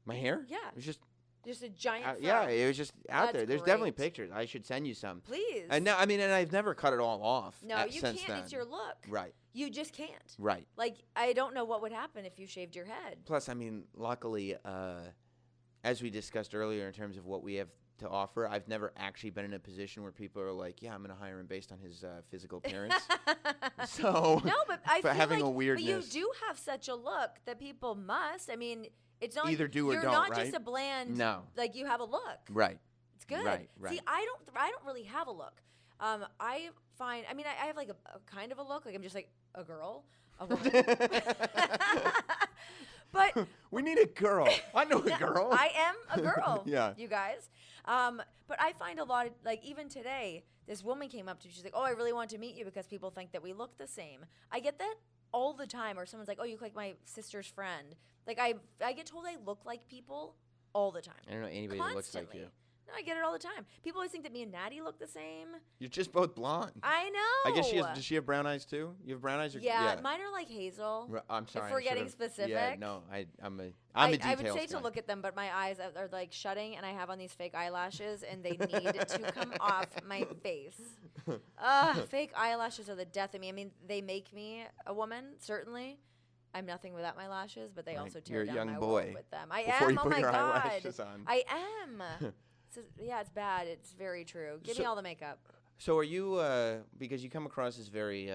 My hair? Yeah. It was just Just a giant fro. yeah, it was just out That's there. There's definitely great. pictures. I should send you some. Please. And now, I mean, and I've never cut it all off. No, you since can't. then. It's your look. Right. You just can't. Right. Like, I don't know what would happen if you shaved your head. Plus, I mean, luckily, as we discussed earlier in terms of what we have to offer, I've never actually been in a position where people are like, yeah, I'm going to hire him based on his physical appearance. So, No, but I for feel having like a weirdness. But you do have such a look that people must. I mean, it's not Either do or you're don't, not right? just a bland. No. Like you have a look. Right. It's good. Right, See, right. I don't really have a look. I find. I mean, I have like a kind of a look. Like I'm just like a girl, a woman. But We need a girl. I know a girl. I am a girl. Yeah. You guys. But I find a lot of, like, even today, this woman came up to me. She's like, oh, I really want to meet you because people think that we look the same. I get that all the time. Or someone's like, oh, you look like my sister's friend. Like, I get told I look like people all the time. I don't know anybody that looks like you. No, I get it all the time. People always think that me and Natty look the same. You're just both blonde. I know. I guess does she have brown eyes too? You have brown eyes? Yeah, mine are like hazel. I'm sorry. If we're getting specific. Yeah, no, I'm a I details would say guy. to look at them, but my eyes are like shutting, and I have on these fake eyelashes, and they need to come off my face. Fake eyelashes are the death of me. I mean, they make me a woman, certainly. I'm nothing without my lashes, but they also tear You're a down young my boy. world with them. I Before am. you Oh put my your god. eyelashes on. I am. So, yeah, it's bad. It's very true. Give me all the makeup. So are you? Because you come across as very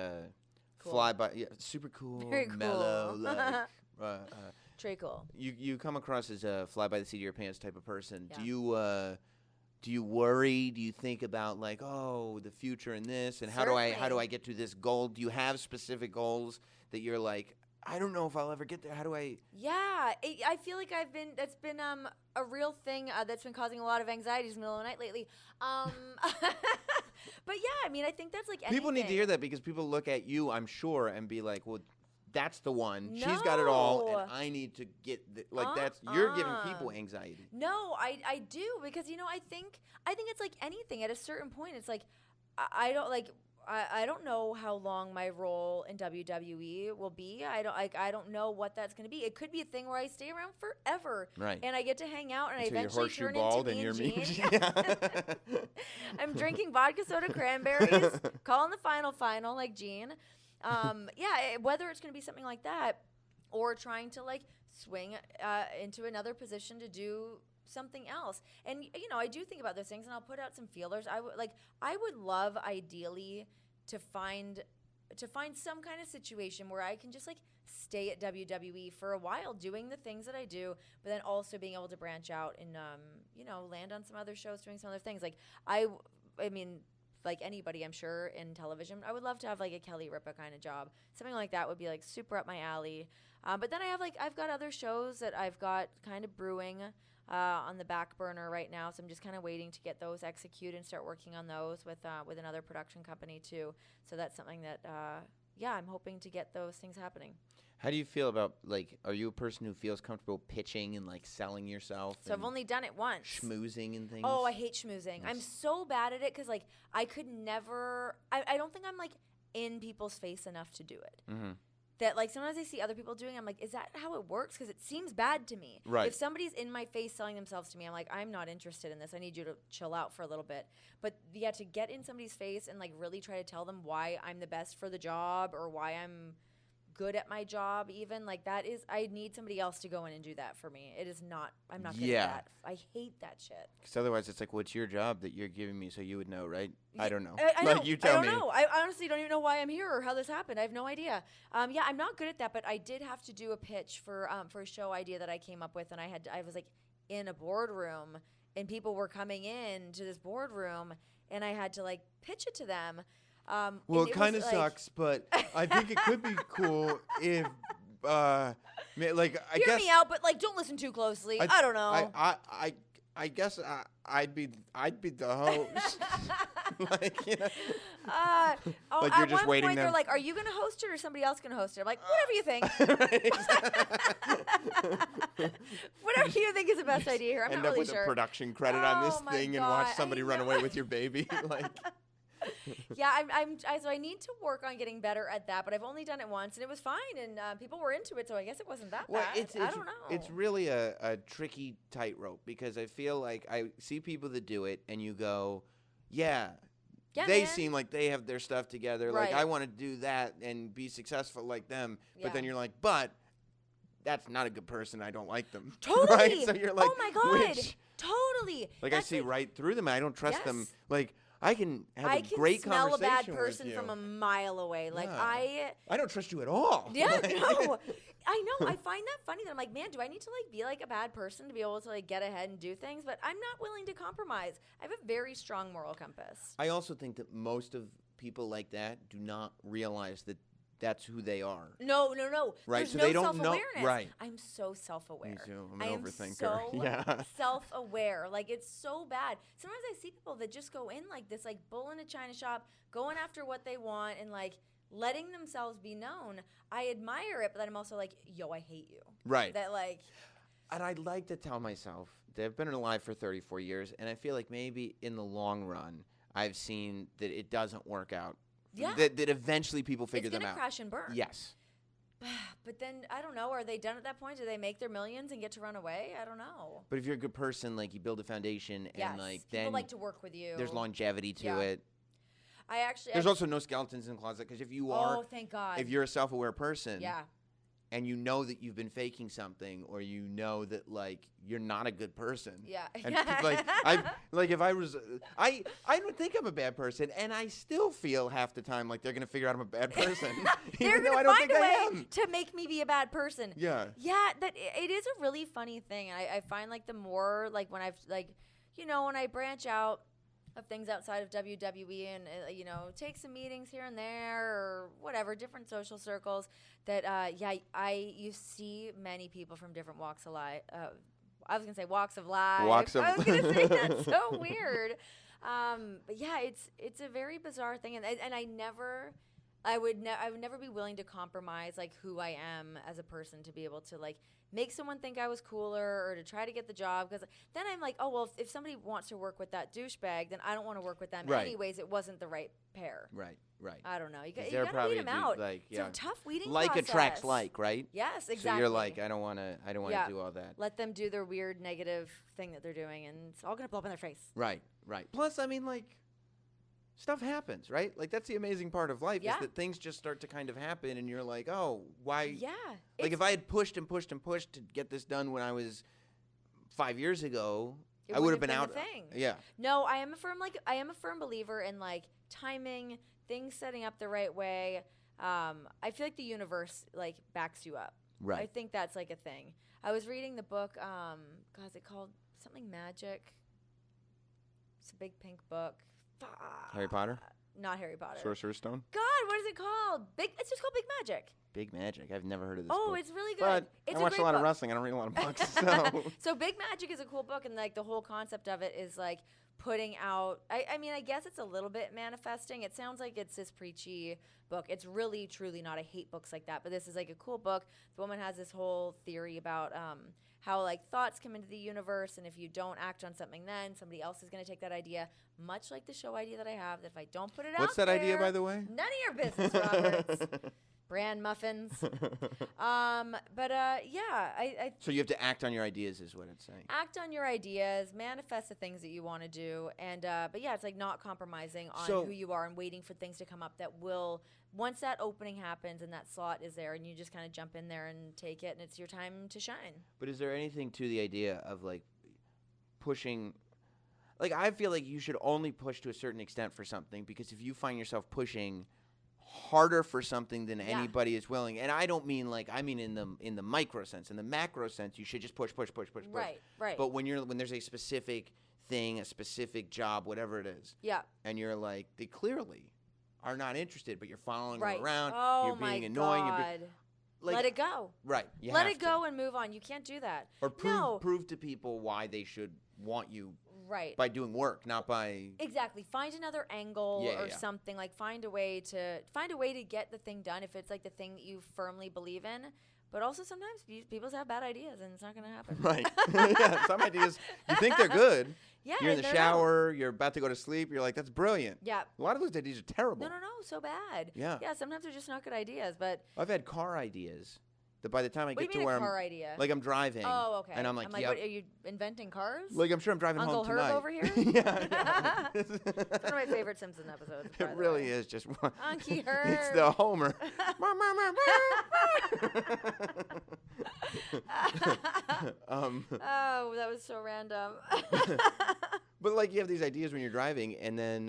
Cool. fly by, super cool, Very cool. mellow, like. Very cool. You come across as a fly by the seat of your pants type of person. Yeah. Do you worry? Do you think about like, oh, the future and this, and how do I get to this goal? Do you have specific goals that you're like, I don't know if I'll ever get there. How do I? Yeah, I feel like that's been a real thing that's been causing a lot of anxieties in the middle of the night lately. But yeah, I mean, I think that's like anything. People need to hear that because people look at you, I'm sure, and be like, well, that's the one. No. She's got it all, and I need to get you're giving people anxiety. No, I do because I think it's like anything. At a certain point, it's like I don't know how long my role in WWE will be. I don't know what that's going to be. It could be a thing where I stay around forever, right? And I get to hang out, and until I eventually turn bald into and Mean Gene. Yeah. I'm drinking vodka soda cranberries, calling the final like Gene. Whether it's going to be something like that, or trying to like swing into another position to do something else. And I do think about those things, and I'll put out some feelers. I would love ideally to find some kind of situation where I can just like stay at WWE for a while doing the things that I do, but then also being able to branch out and land on some other shows, doing some other things. Like I mean, like anybody, I'm sure, in television, I would love to have like a Kelly Ripa kind of job. Something like that would be like super up my alley. But then I've got other shows that I've got kind of brewing on the back burner right now, so I'm just kind of waiting to get those executed and start working on those with another production company too. So that's something that I'm hoping to get those things happening. How do you feel about, like, are you a person who feels comfortable pitching and like selling yourself? So I've only done it once. Schmoozing and things. Oh, I hate schmoozing. I'm so bad at it because like I could never. I don't think I'm like in people's face enough to do it. Mm-hmm. That like sometimes I see other people doing, I'm like, is that how it works? Because it seems bad to me. Right. If somebody's in my face selling themselves to me, I'm like, I'm not interested in this. I need you to chill out for a little bit. But yeah, to get in somebody's face and like really try to tell them why I'm the best for the job or why I'm good at my job, even like that is, I need somebody else to go in and do that for me. It is not, I'm not good at that. I hate that shit. Because otherwise it's like, what's your job that you're giving me so you would know, right? I don't know. I know. You tell me. I don't know. I honestly don't even know why I'm here or how this happened. I have no idea. I'm not good at that, but I did have to do a pitch for a show idea that I came up with, and I was like in a boardroom, and people were coming in to this boardroom, and I had to like pitch it to them. Well, it kind of sucks, but I think it could be cool if, like, I hear guess me out, but like, don't listen too closely. I don't know. I guess I'd be the host. Like, like you're just waiting. They're like, "Are you going to host it or somebody else going to host it?" I'm like, "Whatever you think." Whatever you think is the best idea here. I'm End not up really with sure. a production credit on this my thing and God, watch somebody run away with your baby. Like. Yeah, so I need to work on getting better at that, but I've only done it once, and it was fine, and people were into it, so I guess it wasn't that bad. I don't know. It's really a tricky tightrope because I feel like I see people that do it, and you go, yeah, they seem like they have their stuff together. Right. Like, I want to do that and be successful like them. Yeah. But then you're like, but that's not a good person. I don't like them. Totally. Right? So you're like, oh, my God. Totally. Like, that's I see right through them. I don't trust them. Like, I can have a great smell conversation a bad person with you. from a mile away. Like, I don't trust you at all. Yeah, no. I know. I find that funny that I'm like, man, do I need to like be like a bad person to be able to like get ahead and do things? But I'm not willing to compromise. I have a very strong moral compass. I also think that most of people like that do not realize that that's who they are. No. Right, There's so no they don't know. self-awareness. Right. I'm so self-aware. Me too. I'm I an am overthinker. so Yeah. self-aware. Like, it's so bad. Sometimes I see people that just go in like this, like bull in a china shop, going after what they want and like letting themselves be known. I admire it, but then I'm also like, yo, I hate you. Right. That like. And I'd like to tell myself that I've been alive for 34 years, and I feel like maybe in the long run, I've seen that it doesn't work out. Yeah. That eventually people figure them out. It's going to crash and burn. Yes. But then, I don't know, are they done at that point? Do they make their millions and get to run away? I don't know. But if you're a good person, like, you build a foundation, and, like, then... people like to work with you. There's longevity to it. There's also no skeletons in the closet, because if you are... Oh, thank God. If you're a self-aware person... Yeah. And you know that you've been faking something, or you know that, like, you're not a good person. Yeah. And if I was, I don't think I'm a bad person, and I still feel half the time like they're gonna figure out I'm a bad person. They're gonna find a way to make me be a bad person. Yeah. Yeah, it is a really funny thing. I find like the more like when I've like, when I branch out of things outside of WWE and take some meetings here and there or whatever, different social circles that you see many people from different walks of life. I was gonna say walks of life. I was gonna say that's so weird. But yeah, it's a very bizarre thing, and I would never be willing to compromise like who I am as a person to be able to like make someone think I was cooler or to try to get the job, because then I'm like, oh well, if somebody wants to work with that douchebag, then I don't want to work with them anyways. It wasn't the right pair. Right. I don't know. You got to weed them out. It's a tough weeding like process. Attracts like, right? Yes, exactly. So you're like, I don't want to do all that. Let them do their weird negative thing that they're doing, and it's all gonna blow up in their face. Right. Plus, I mean, like, stuff happens, right? Like, that's the amazing part of life is that things just start to kind of happen, and you're like, oh, why? Yeah. Like, if I had pushed and pushed and pushed to get this done when I was 5 years ago, I would have been out. Yeah. No, I am a firm believer in like timing, things setting up the right way. I feel like the universe like backs you up. Right. I think that's like a thing. I was reading the book. God, is it called something magic? It's a big pink book. Harry Potter? Not Harry Potter. Sorcerer's Stone? God, what is it called? It's just called Big Magic. Big Magic. I've never heard of this book. Oh, it's really good. But it's I watch a lot of wrestling. I don't read a lot of books. So Big Magic is a cool book, and like the whole concept of it is like putting out, I mean, I guess it's a little bit manifesting. It sounds like it's this preachy book. It's really, truly not. I hate books like that, but this is like a cool book. The woman has this whole theory about how like thoughts come into the universe, and if you don't act on something, then somebody else is going to take that idea, much like the show idea that I have, that if I don't put it out What's that idea, by the way? None of your business, Roberts. Bran muffins. So you have to act on your ideas is what it's saying. Act on your ideas, manifest the things that you want to do, and but yeah, it's like not compromising on who you are and waiting for things to come up that will, once that opening happens and that slot is there and you just kind of jump in there and take it and it's your time to shine. But is there anything to the idea of like pushing, like I feel like you should only push to a certain extent for something, because if you find yourself pushing harder for something than anybody is willing, and I don't mean like, I mean in the micro sense. In the macro sense, you should just push. Right. But when there's a specific thing, a specific job, whatever it is, and you're like, they clearly are not interested, but you're following them around, you're being annoying. Like, let it go. Right. Let it go and move on. You can't do that. Or prove to people why they should want you. Right. By doing work, not by exactly. Find another angle or something. Like find a way to get the thing done if it's like the thing that you firmly believe in. But also sometimes people have bad ideas and it's not going to happen. Right. Yeah, some ideas you think they're good. Yeah. You're in the shower. You're about to go to sleep. You're like, that's brilliant. Yeah. A lot of those ideas are terrible. No, so bad. Yeah. Yeah. Sometimes they're just not good ideas. But I've had car ideas that by the time I get to where car idea? Like I'm driving. Oh, okay. And I'm like, what, are you inventing cars? Like I'm sure I'm driving Uncle home Herb tonight. over here? Yeah. It's one of my favorite Simpson episodes. It really is just one. Uncle Herb. It's the Homer. Oh, that was so random. But like you have these ideas when you're driving, and then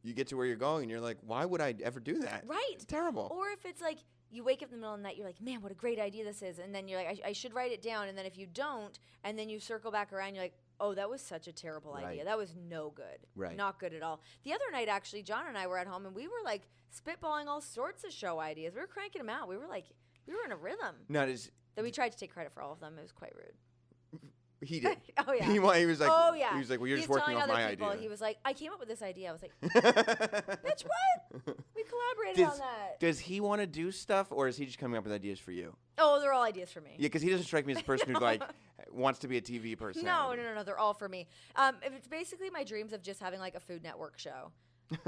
you get to where you're going, and you're like, why would I ever do that? Right. It's terrible. Or if it's like you wake up in the middle of the night, you're like, man, what a great idea this is. And then you're like, I should write it down. And then if you don't, and then you circle back around, you're like, oh, that was such a terrible idea. That was no good. Right. Not good at all. The other night, actually, John and I were at home, and we were like spitballing all sorts of show ideas. We were cranking them out. We were in a rhythm. Now, That we tried to take credit for all of them. It was quite rude. He did. Oh yeah. He was like, oh yeah. He was like, well, you're He's just working telling off other my people, idea. He was like, I came up with this idea. I was like, bitch, what? We collaborated on that. Does he want to do stuff, or is he just coming up with ideas for you? Oh, they're all ideas for me. Yeah, because he doesn't strike me as a person who like wants to be a TV person. No, they're all for me. It's basically my dreams of just having like a Food Network show.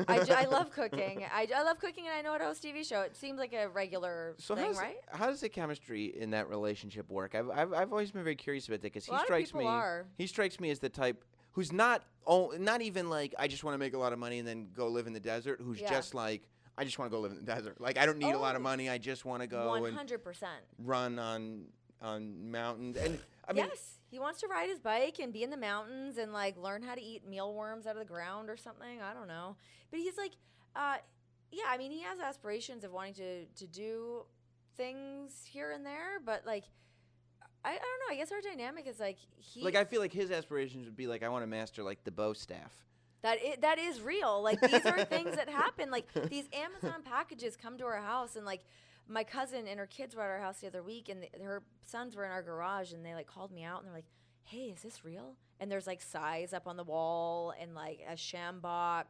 I love cooking. I love cooking, and I know how to host a TV show. It seems like a regular thing, right? How does the chemistry in that relationship work? I've always been very curious about that because he strikes me as the type who's not even like I just want to make a lot of money and then go live in the desert. Who's just like I just want to go live in the desert. Like I don't need a lot of money. I just want to go 100% run on mountains. And I mean, yes. He wants to ride his bike and be in the mountains and like learn how to eat mealworms out of the ground or something. I don't know. But he's like, yeah, I mean, he has aspirations of wanting to do things here and there. But like, I don't know. I guess our dynamic is like I feel like his aspirations would be like, I want to master like the bow staff. That is real. Like these are things that happen. Like these Amazon packages come to our house and like, my cousin and her kids were at our house the other week, and her sons were in our garage, and they like called me out, and they're like, "Hey, is this real?" And there's like size up on the wall, and like a shambok.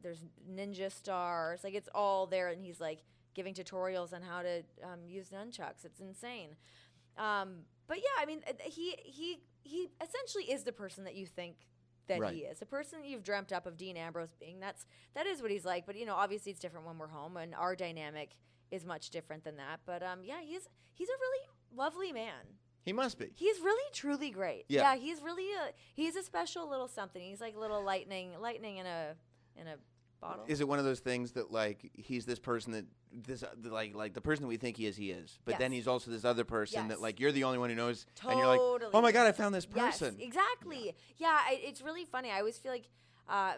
There's ninja stars, like it's all there, and he's like giving tutorials on how to use nunchucks. It's insane. But yeah, I mean, he essentially is the person that you think that he is, the person that you've dreamt up of Dean Ambrose being. That is what he's like. But obviously it's different when we're home, and our dynamic is much different than that. But yeah, he's a really lovely man. He must be. He's really truly great. Yeah, he's really he's a special little something. He's like little lightning in a bottle. Is it one of those things that like he's this person that like the person that we think he is, but then he's also this other person that like you're the only one who knows, and you're like, oh my god, I found this person. Yes, exactly. Yeah, it's really funny. I always feel like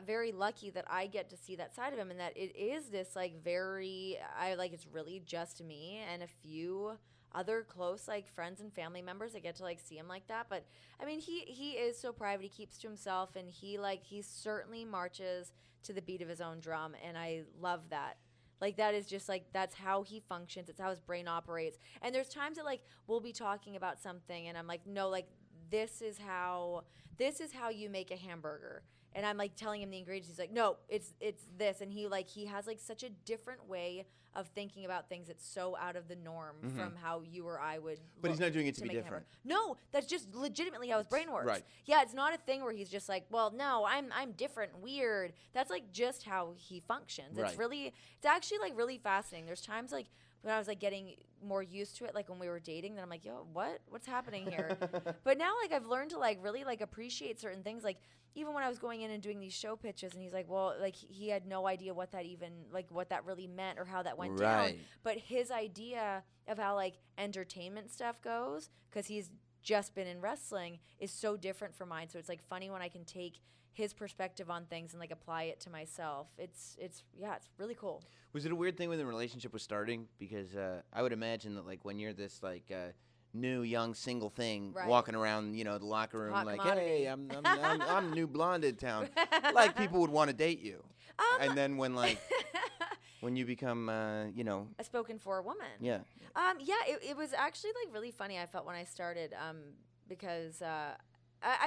very lucky that I get to see that side of him, and that it is this like it's really just me and a few other close like friends and family members that get to like see him like that. But I mean, he is so private. He keeps to himself, and he certainly marches to the beat of his own drum, and I love that. Like that is just like that's how he functions. It's how his brain operates. And there's times that like we'll be talking about something, and I'm like, no, like this is how you make a hamburger. And I'm like telling him the ingredients. He's like, no, it's this. And he has like such a different way of thinking about things. It's so out of the norm from how you or I would. But he's not doing it to be different. No, that's just legitimately how his brain works. Right. Yeah, it's not a thing where he's just like, well, no, I'm different and weird. That's like just how he functions. Right. It's actually like really fascinating. There's times like when I was like getting more used to it, like when we were dating, then I'm like, yo, what's happening here? But now like I've learned to like really like appreciate certain things. Like even when I was going in and doing these show pitches, and he's like, well, like he had no idea what that really meant or how that went down. But his idea of how like entertainment stuff goes, because he's just been in wrestling, is so different from mine. So it's like funny when I can take his perspective on things and like apply it to myself. It's really cool. Was it a weird thing when the relationship was starting? Because I would imagine that like when you're this like new young single thing walking around, the locker room, hot like, commodity. hey, I'm the new blonde in town. Like people would want to date you. And then when like when you become a spoken for woman. Yeah. It was actually like really funny. I felt when I started because I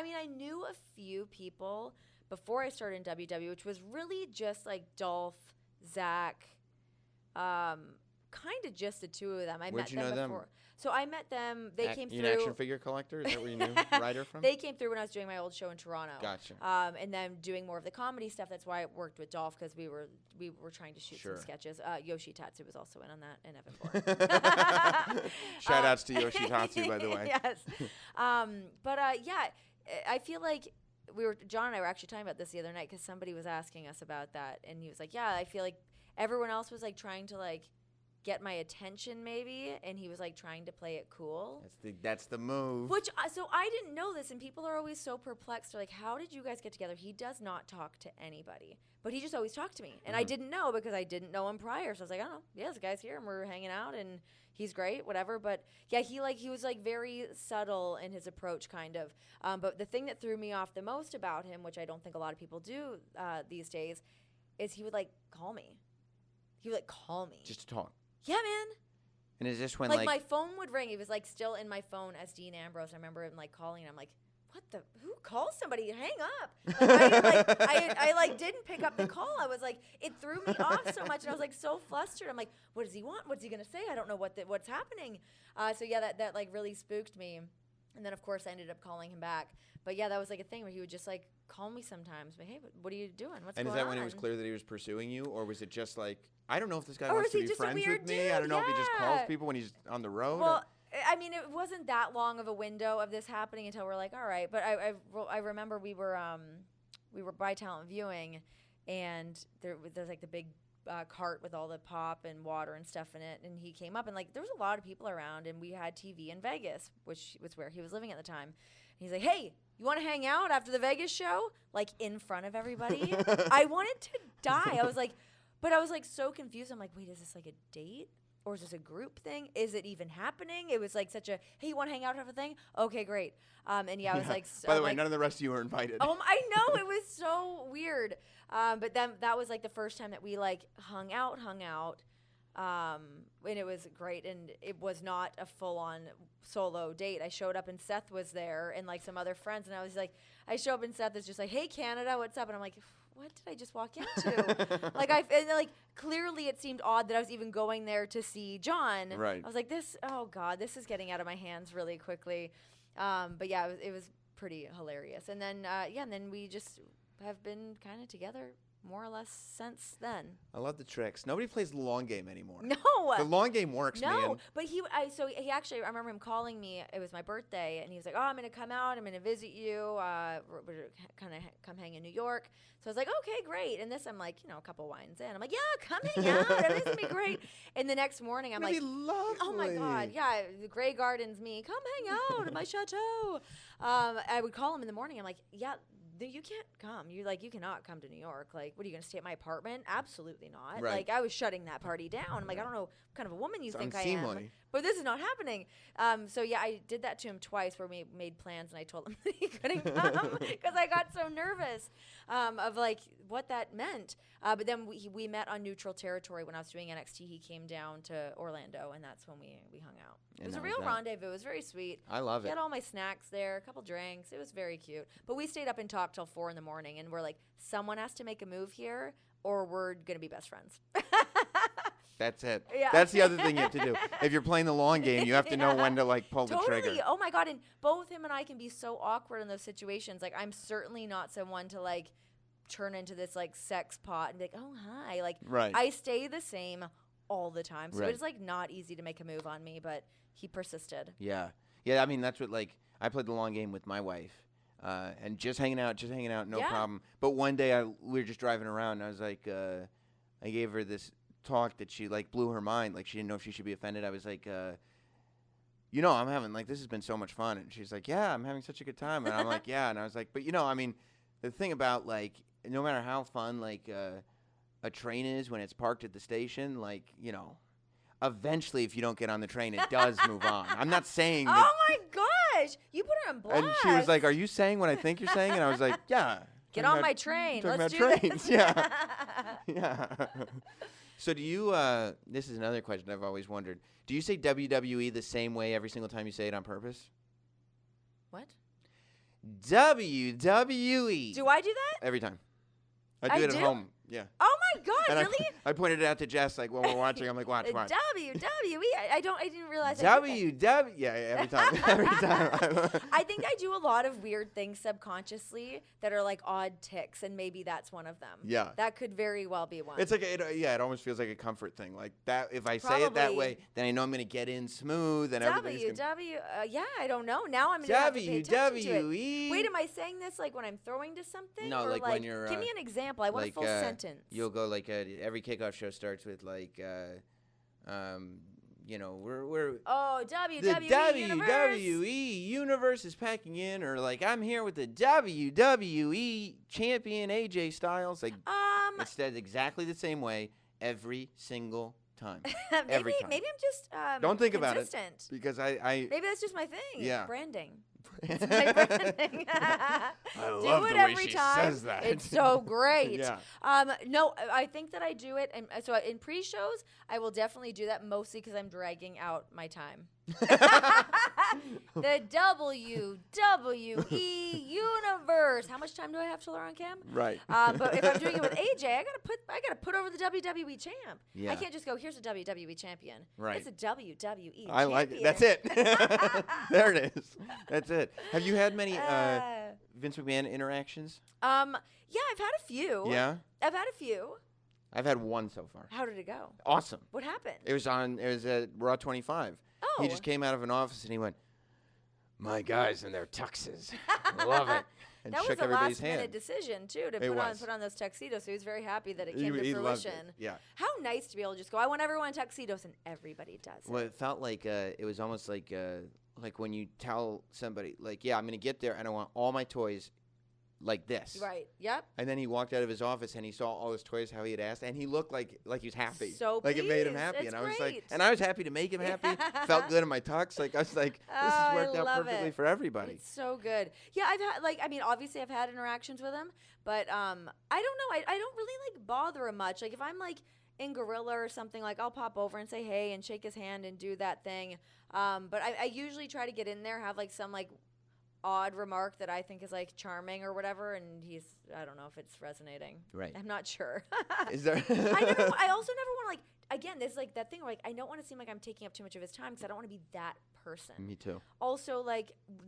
mean I knew a few people before I started in WWE, which was really just like Dolph, Zach, kind of just the two of them. Where'd you know them? So I met them. They came through. You an action figure collector? Is that where you knew Ryder from? They came through when I was doing my old show in Toronto. Gotcha. And then doing more of the comedy stuff. That's why I worked with Dolph, because we were trying to shoot some sketches. Yoshi Tatsu was also in on that, and Evan Bourne. Shout outs to Yoshi Tatsu, by the way. Yes. I feel like John and I were actually talking about this the other night, because somebody was asking us about that, and he was like, yeah, I feel like everyone else was like trying to like get my attention maybe, and he was like trying to play it cool. That's the move. Which so I didn't know this, and people are always so perplexed. They're like, how did you guys get together? He does not talk to anybody, but he just always talked to me, and I didn't know because I didn't know him prior. So I was like, I don't know, yeah, this guy's here and we're hanging out and he's great, whatever. But yeah, he was like very subtle in his approach, kind of. But the thing that threw me off the most about him, which I don't think a lot of people do these days, is he would like call me. He would like call me Just to talk. Yeah, man. And is this when like my phone would ring? It was like still in my phone as Dean Ambrose. I remember him like calling, and I'm like, what the? Who calls somebody? Hang up. I like didn't pick up the call. I was like, it threw me off so much, and I was like so flustered. I'm like, what does he want? What's he gonna say? I don't know what's happening. So yeah, that like really spooked me. And then of course I ended up calling him back. But yeah, that was like a thing where he would just like call me sometimes. But hey, what are you doing? What's going on? And is that when it was clear that he was pursuing you, or was it just like, I don't know if this guy Or wants is to he be just a friends weird with me. dude? I don't know if he just calls Yeah. people when he's on the road. Well, I mean, it wasn't that long of a window of this happening until we're like, all right. But I remember we were by talent viewing, and there's like the big cart with all the pop and water and stuff in it, and he came up, and like there was a lot of people around, and we had TV in Vegas, which was where he was living at the time. And he's like, hey, you want to hang out after the Vegas show? Like in front of everybody. I wanted to die. I was like so confused. I'm like, wait, is this like a date? Or is this a group thing? Is it even happening? It was like such a, hey, you want to hang out type of thing? Okay, great. And yeah, I was like, by the way, none of the rest of you were invited. I know, it was so weird. But then that was like the first time that we like hung out. And it was great. And it was not a full on solo date. I showed up and Seth was there and like some other friends. And I was like, I show up and Seth is just like, hey, Canada, what's up? And I'm like, what did I just walk into? like clearly it seemed odd that I was even going there to see John. Right. I was like, oh God, this is getting out of my hands really quickly. But yeah, it was pretty hilarious. And then, and then we just have been kind of together more or less since then. I love the tricks. Nobody plays the long game anymore. No. The long game works, man. No, but he actually, I remember him calling me. It was my birthday, and he was like, oh, I'm going to come out. I'm going to visit you. We're kind of come hang in New York. So I was like, okay, great. And this, I'm like, a couple wines in. I'm like, yeah, come hang out. Everything's going to be great. And the next morning, I'm like, lovely. Oh my God, yeah, the Grey Gardens me. Come hang out at my chateau. I would call him in the morning. I'm like, yeah, you can't come. You cannot come to New York. Like, what are you going to stay at my apartment? Absolutely not. Right. Like, I was shutting that party down. I'm like, I don't know what kind of a woman you think I am. Unseemly. But this is not happening. So yeah, I did that to him twice where we made plans and I told him that he couldn't come because I got so nervous of like what that meant. But then we met on neutral territory when I was doing NXT. He came down to Orlando and that's when we hung out. It was a real rendezvous. It was very sweet. I love it. Had all my snacks there, a couple drinks. It was very cute. But we stayed up and talked till 4 a.m. and we're like, someone has to make a move here or we're going to be best friends. That's it. Yeah. That's the other thing you have to do. If you're playing the long game, you have to know when to like pull the trigger. Totally. Oh my God. And both him and I can be so awkward in those situations. Like I'm certainly not someone to like turn into this like sex pot and be like, oh hi. Like Right. I stay the same all the time. So Right. it's like not easy to make a move on me, but he persisted. Yeah. Yeah, I mean, that's what, like, I played the long game with my wife. And just hanging out, no Yeah. problem. But one day we were just driving around, and I was like, I gave her this talk that she, like, blew her mind. Like, she didn't know if she should be offended. I was like, I'm having, like, this has been so much fun. And she's like, yeah, I'm having such a good time. And I'm like, yeah. And I was like, but, I mean, the thing about, like, no matter how fun, like, a train is when it's parked at the station, like, eventually, if you don't get on the train, it does move on. I'm not saying that. Oh my gosh. You put her on blast. And she was like, are you saying what I think you're saying? And I was like, yeah. Get on my train. Talking Let's about do trains. this. Yeah. Yeah. So do you, this is another question I've always wondered. Do you say WWE the same way every single time you say it on purpose? What? WWE. Do I do that? Every time. I I do it do? at home. Yeah. Oh my God, And really? I pointed it out to Jess, like, when we're watching. I'm like, watch. WWE. I didn't realize I did that. WWE. Yeah, every time. Every time. I think I do a lot of weird things subconsciously that are like odd ticks, and maybe that's one of them. Yeah. That could very well be one. It's like, it almost feels like a comfort thing. Like that, if I say it that Probably. way, then I know I'm going to get in smooth and everything's going to... Yeah, I don't know. Now I'm going to have to pay attention to it. WWE. Wait, am I saying this like when I'm throwing to something? No, or like when you're, Give me an example. I want a full sentence. You'll go like, every kickoff show starts with like, we're... Oh, The WWE Universe. WWE Universe is packing in, or like, I'm here with the WWE champion AJ Styles. Like, it's said exactly the same way every single time. Every time. Maybe I'm just Don't think about it. consistent. Because I Maybe that's just my thing. Yeah. Branding. It's my branding. I Do love it the way every she time. says that. It's so great. Yeah. No, I think that I do it. And so in pre-shows, I will definitely do that mostly because I'm dragging out my time. The WWE universe. How much time do I have to learn on cam? Right. But if I'm doing it with AJ, I gotta put over the WWE champ. Yeah. I can't just go, here's a WWE champion. Right. It's a WWE I champion. like it. That's it. There it is. That's it. Have you had many Vince McMahon interactions? Yeah, I've had a few. Yeah? I've had a few. I've had one so far. How did it go? Awesome. What happened? It was at Raw 25. Oh. He just came out of an office and he went, "My guys in their tuxes. Love it." And That was shook a everybody's last-minute hand. decision, too, to It put was. on those tuxedos. So he was very happy that it He came to loved it. fruition. Yeah. How nice to be able to just go, I want everyone in tuxedos, and everybody does Well, it. it felt like it was almost like when you tell somebody, like, yeah, I'm going to get there and I want all my toys like this. Right. Yep. And then he walked out of his office and he saw all his toys, how he had asked, and he looked like he was happy. So like it made him pleased. happy. That's And I was great. like, and I was happy to make him happy. Felt good in my tux. Like I was like, this has worked out love perfectly it. for everybody. It's so good. Yeah, I've had, obviously I've had interactions with him, but I don't know. I don't really, bother him much. Like, if I'm, in Gorilla or something, I'll pop over and say hey and shake his hand and do that thing. But I usually try to get in there, have, some, odd remark that I think is charming or whatever, and I don't know if it's resonating. Right. I'm not sure. Is there? I also never want to again, there's that thing where I don't want to seem like I'm taking up too much of his time because I don't want to be that person. Me too. Also,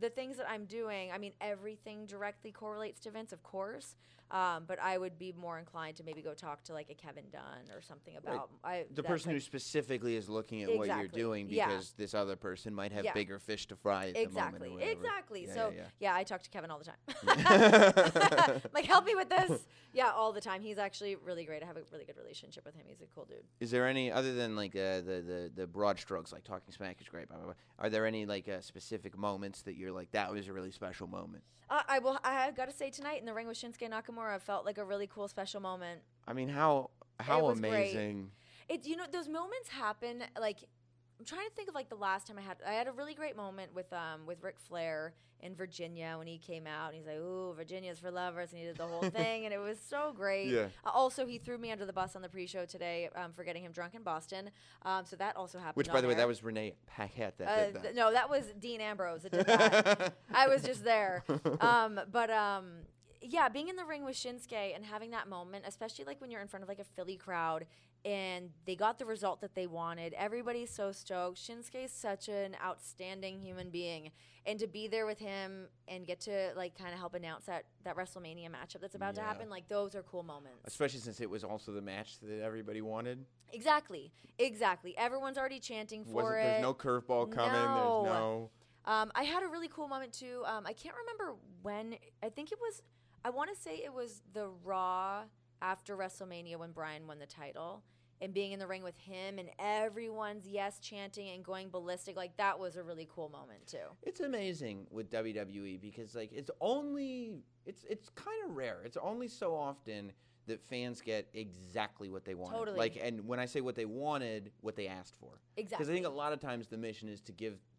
the things that I'm doing, everything directly correlates to Vince, of course. But I would be more inclined to maybe go talk to a Kevin Dunn or something about The person who specifically is looking at what you're Exactly. doing Yeah. because this other person might have Yeah. bigger fish to fry at the moment. Or whatever. Exactly. Yeah, So yeah. I talk to Kevin all the time. Help me with this. Yeah, all the time. He's actually really great. I have a really good relationship with him. He's a cool dude. Is there any, other than the broad strokes, like talking smack is great, blah, blah, blah, are there any specific moments that you're like, that was a really special moment? I got to say, tonight in the ring with Shinsuke Nakamura felt like a really cool special moment. I mean, how It was amazing. Great. Those moments happen. I'm trying to think of the last time I had a really great moment with Ric Flair in Virginia when he came out and he's like, "Ooh, Virginia's for lovers," and he did the whole thing and it was so great. Yeah. Also, he threw me under the bus on the pre-show today for getting him drunk in Boston. So that also happened. Which, by the way, that was Renee Paquette that did that. No, that was Dean Ambrose that did that. I was just there. Yeah, being in the ring with Shinsuke and having that moment, especially when you're in front of a Philly crowd and they got the result that they wanted. Everybody's so stoked. Shinsuke's such an outstanding human being. And to be there with him and get to kind of help announce that WrestleMania matchup that's about to happen, those are cool moments. Especially since it was also the match that everybody wanted. Exactly. Everyone's already chanting for it. There's no curveball coming. No. There's no... I had a really cool moment too. I can't remember when. I want to say it was the Raw after WrestleMania when Bryan won the title, and being in the ring with him and everyone's yes chanting and going ballistic. That was a really cool moment too. It's amazing with WWE because it's kind of rare. It's only so often that fans get exactly what they wanted. Totally. And when I say what they wanted, what they asked for. Exactly. Because I think a lot of times the mission is to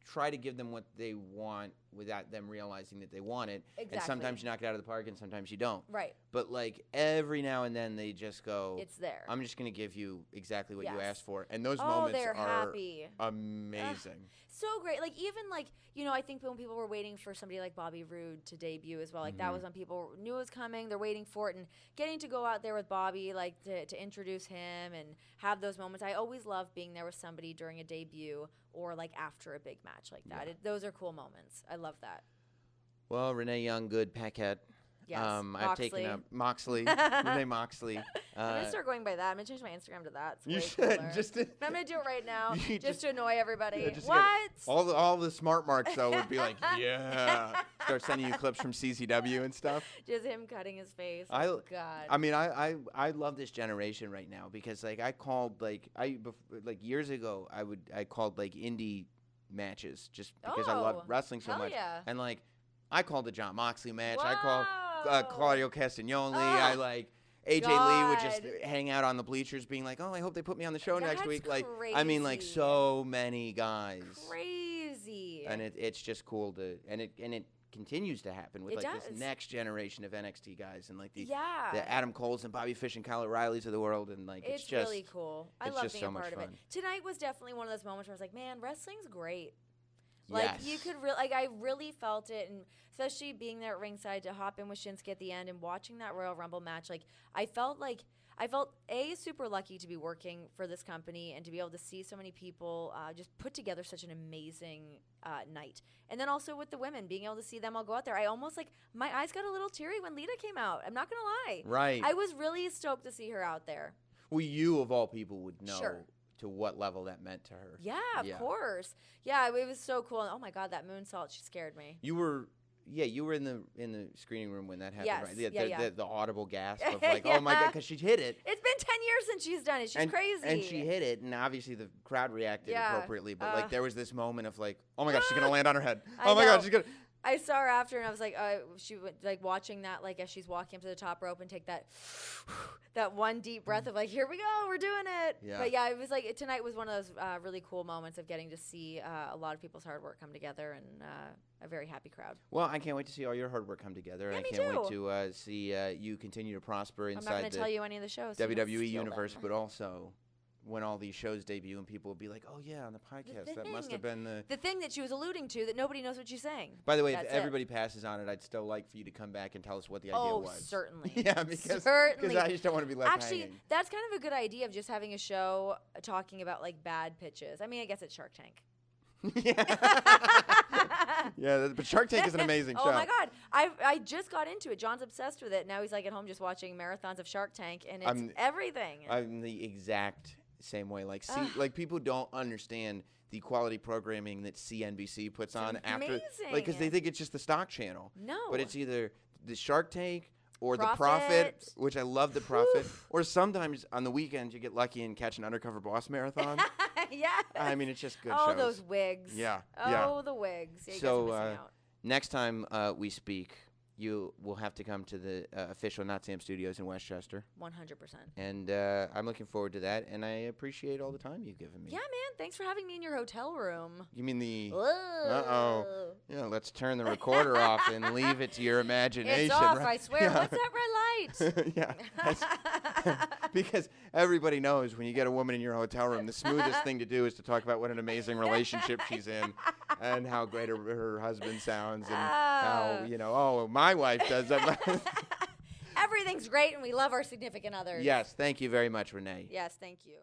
try to give them what they want without them realizing that they want it. Exactly. And sometimes you knock it out of the park and sometimes you don't. Right. But every now and then they just go, it's there. I'm just going to give you exactly what you Yes. asked for. And those moments they're are happy. amazing. So great. Even I think when people were waiting for somebody like Bobby Roode to debut as well, that was when people knew it was coming. They're waiting for it and getting to go out there with Bobby, to introduce him and have those moments. I always love being there with somebody during a debut or after a big match like that. Yeah. Those are cool moments. I love that. Well, Renee Young, good Paquette. Yes. I've taken up Moxley, Renee Moxley. I'm going to start going by that. I'm going to change my Instagram to that. It's You way should. cooler. Just I'm going to do it right now You just to annoy everybody. Yeah, just What? all the smart marks though would be like, yeah. Start sending you clips from CCW and stuff. Just him cutting his face. I- Oh, God. I mean, I love this generation right now because I called years ago I called indie matches just because I love Oh, wrestling so hell much. yeah. And I called the John Moxley match. I called Whoa. Claudio Castagnoli. Oh, I AJ Lee would just God. hang out on the bleachers being like, "Oh, I hope they put me on the show next That's week." I mean crazy. so many guys. Crazy. agree. And it's just cool to and it continues to happen with It like this does. next generation of NXT guys and like the Yeah. Adam Coles and Bobby Fish and Kyle O'Reillys of the world, and like It's just really cool. I it's love just being so a much part of it. fun. Tonight was definitely one of those moments where I was like, man, wrestling's great. Like, Yes. you could really, like, I really felt it, and especially being there at ringside to hop in with Shinsuke at the end and watching that Royal Rumble match, like, I felt super lucky to be working for this company and to be able to see so many people just put together such an amazing night. And then also with the women, being able to see them all go out there, I almost, like, my eyes got a little teary when Lita came out. I'm not going to lie. Right. I was really stoked to see her out there. Well, you of all people would know Sure. to what level that meant to her. Yeah, of course. Yeah, it was so cool. And oh my God, that moonsault, she scared me. You were in the screening room when that happened, Yes, right? The audible gasp of like, Yeah. oh my God, because she hit it. It's been 10 years since she's done it. She's crazy. And she hit it, and obviously the crowd reacted Yeah. appropriately. But like there was this moment of like, oh my God, she's gonna land on her head. I Oh my God, know. she's gonna. I saw her after, and I was like, she was like watching that, like as she's walking up to the top rope and take that that one deep breath of like, here we go, we're doing it. Yeah. But yeah, it was like tonight was one of those really cool moments of getting to see a lot of people's hard work come together and a very happy crowd. Well, I can't wait to see all your hard work come together. Yeah, and I me can't wait too. to see you continue to prosper I'm not inside going to tell you any of the shows. so you don't WWE steal universe, them. but also when all these shows debut and people will be like, oh yeah, on the podcast, that must have been the. The thing that she was alluding to that nobody knows what she's saying. By the way, That's if it. everybody passes on it, I'd still like for you to come back and tell us what the idea was. Certainly. Yeah, because certainly. I just don't want to be left Actually, hanging. that's kind of a good idea of just having a show talking about like bad pitches. I mean, I guess it's Shark Tank. Yeah, but Shark Tank is an amazing show. Oh my God, I just got into it. John's obsessed with it. Now he's like at home just watching marathons of Shark Tank, and it's everything. I'm the exact same way. Like, like people don't understand the quality programming that CNBC puts on after, like, because they think it's just the stock channel. No, but it's either the Shark Tank or Profit. the Profit, which I love the Profit, or sometimes on the weekends you get lucky and catch an Undercover Boss marathon. Yeah. I mean, it's just good Oh, shows. those wigs. Yeah, Oh, yeah. the wigs. Yeah, you So, guys are missing out. Next time we speak, you will have to come to the official Notsam Studios in Westchester. 100%. And I'm looking forward to that, and I appreciate all the time you've given me. Yeah, man. Thanks for having me in your hotel room. You mean the... Whoa. Uh-oh. Yeah, let's turn the recorder off and leave it to your imagination. It's off, right? I swear. Yeah. What's that red light? Yeah. Because everybody knows when you get a woman in your hotel room, the smoothest thing to do is to talk about what an amazing relationship she's in and how great her husband sounds and how, oh, my wife does that. Everything's great, and we love our significant others. Yes, thank you very much, Renee. Yes, thank you.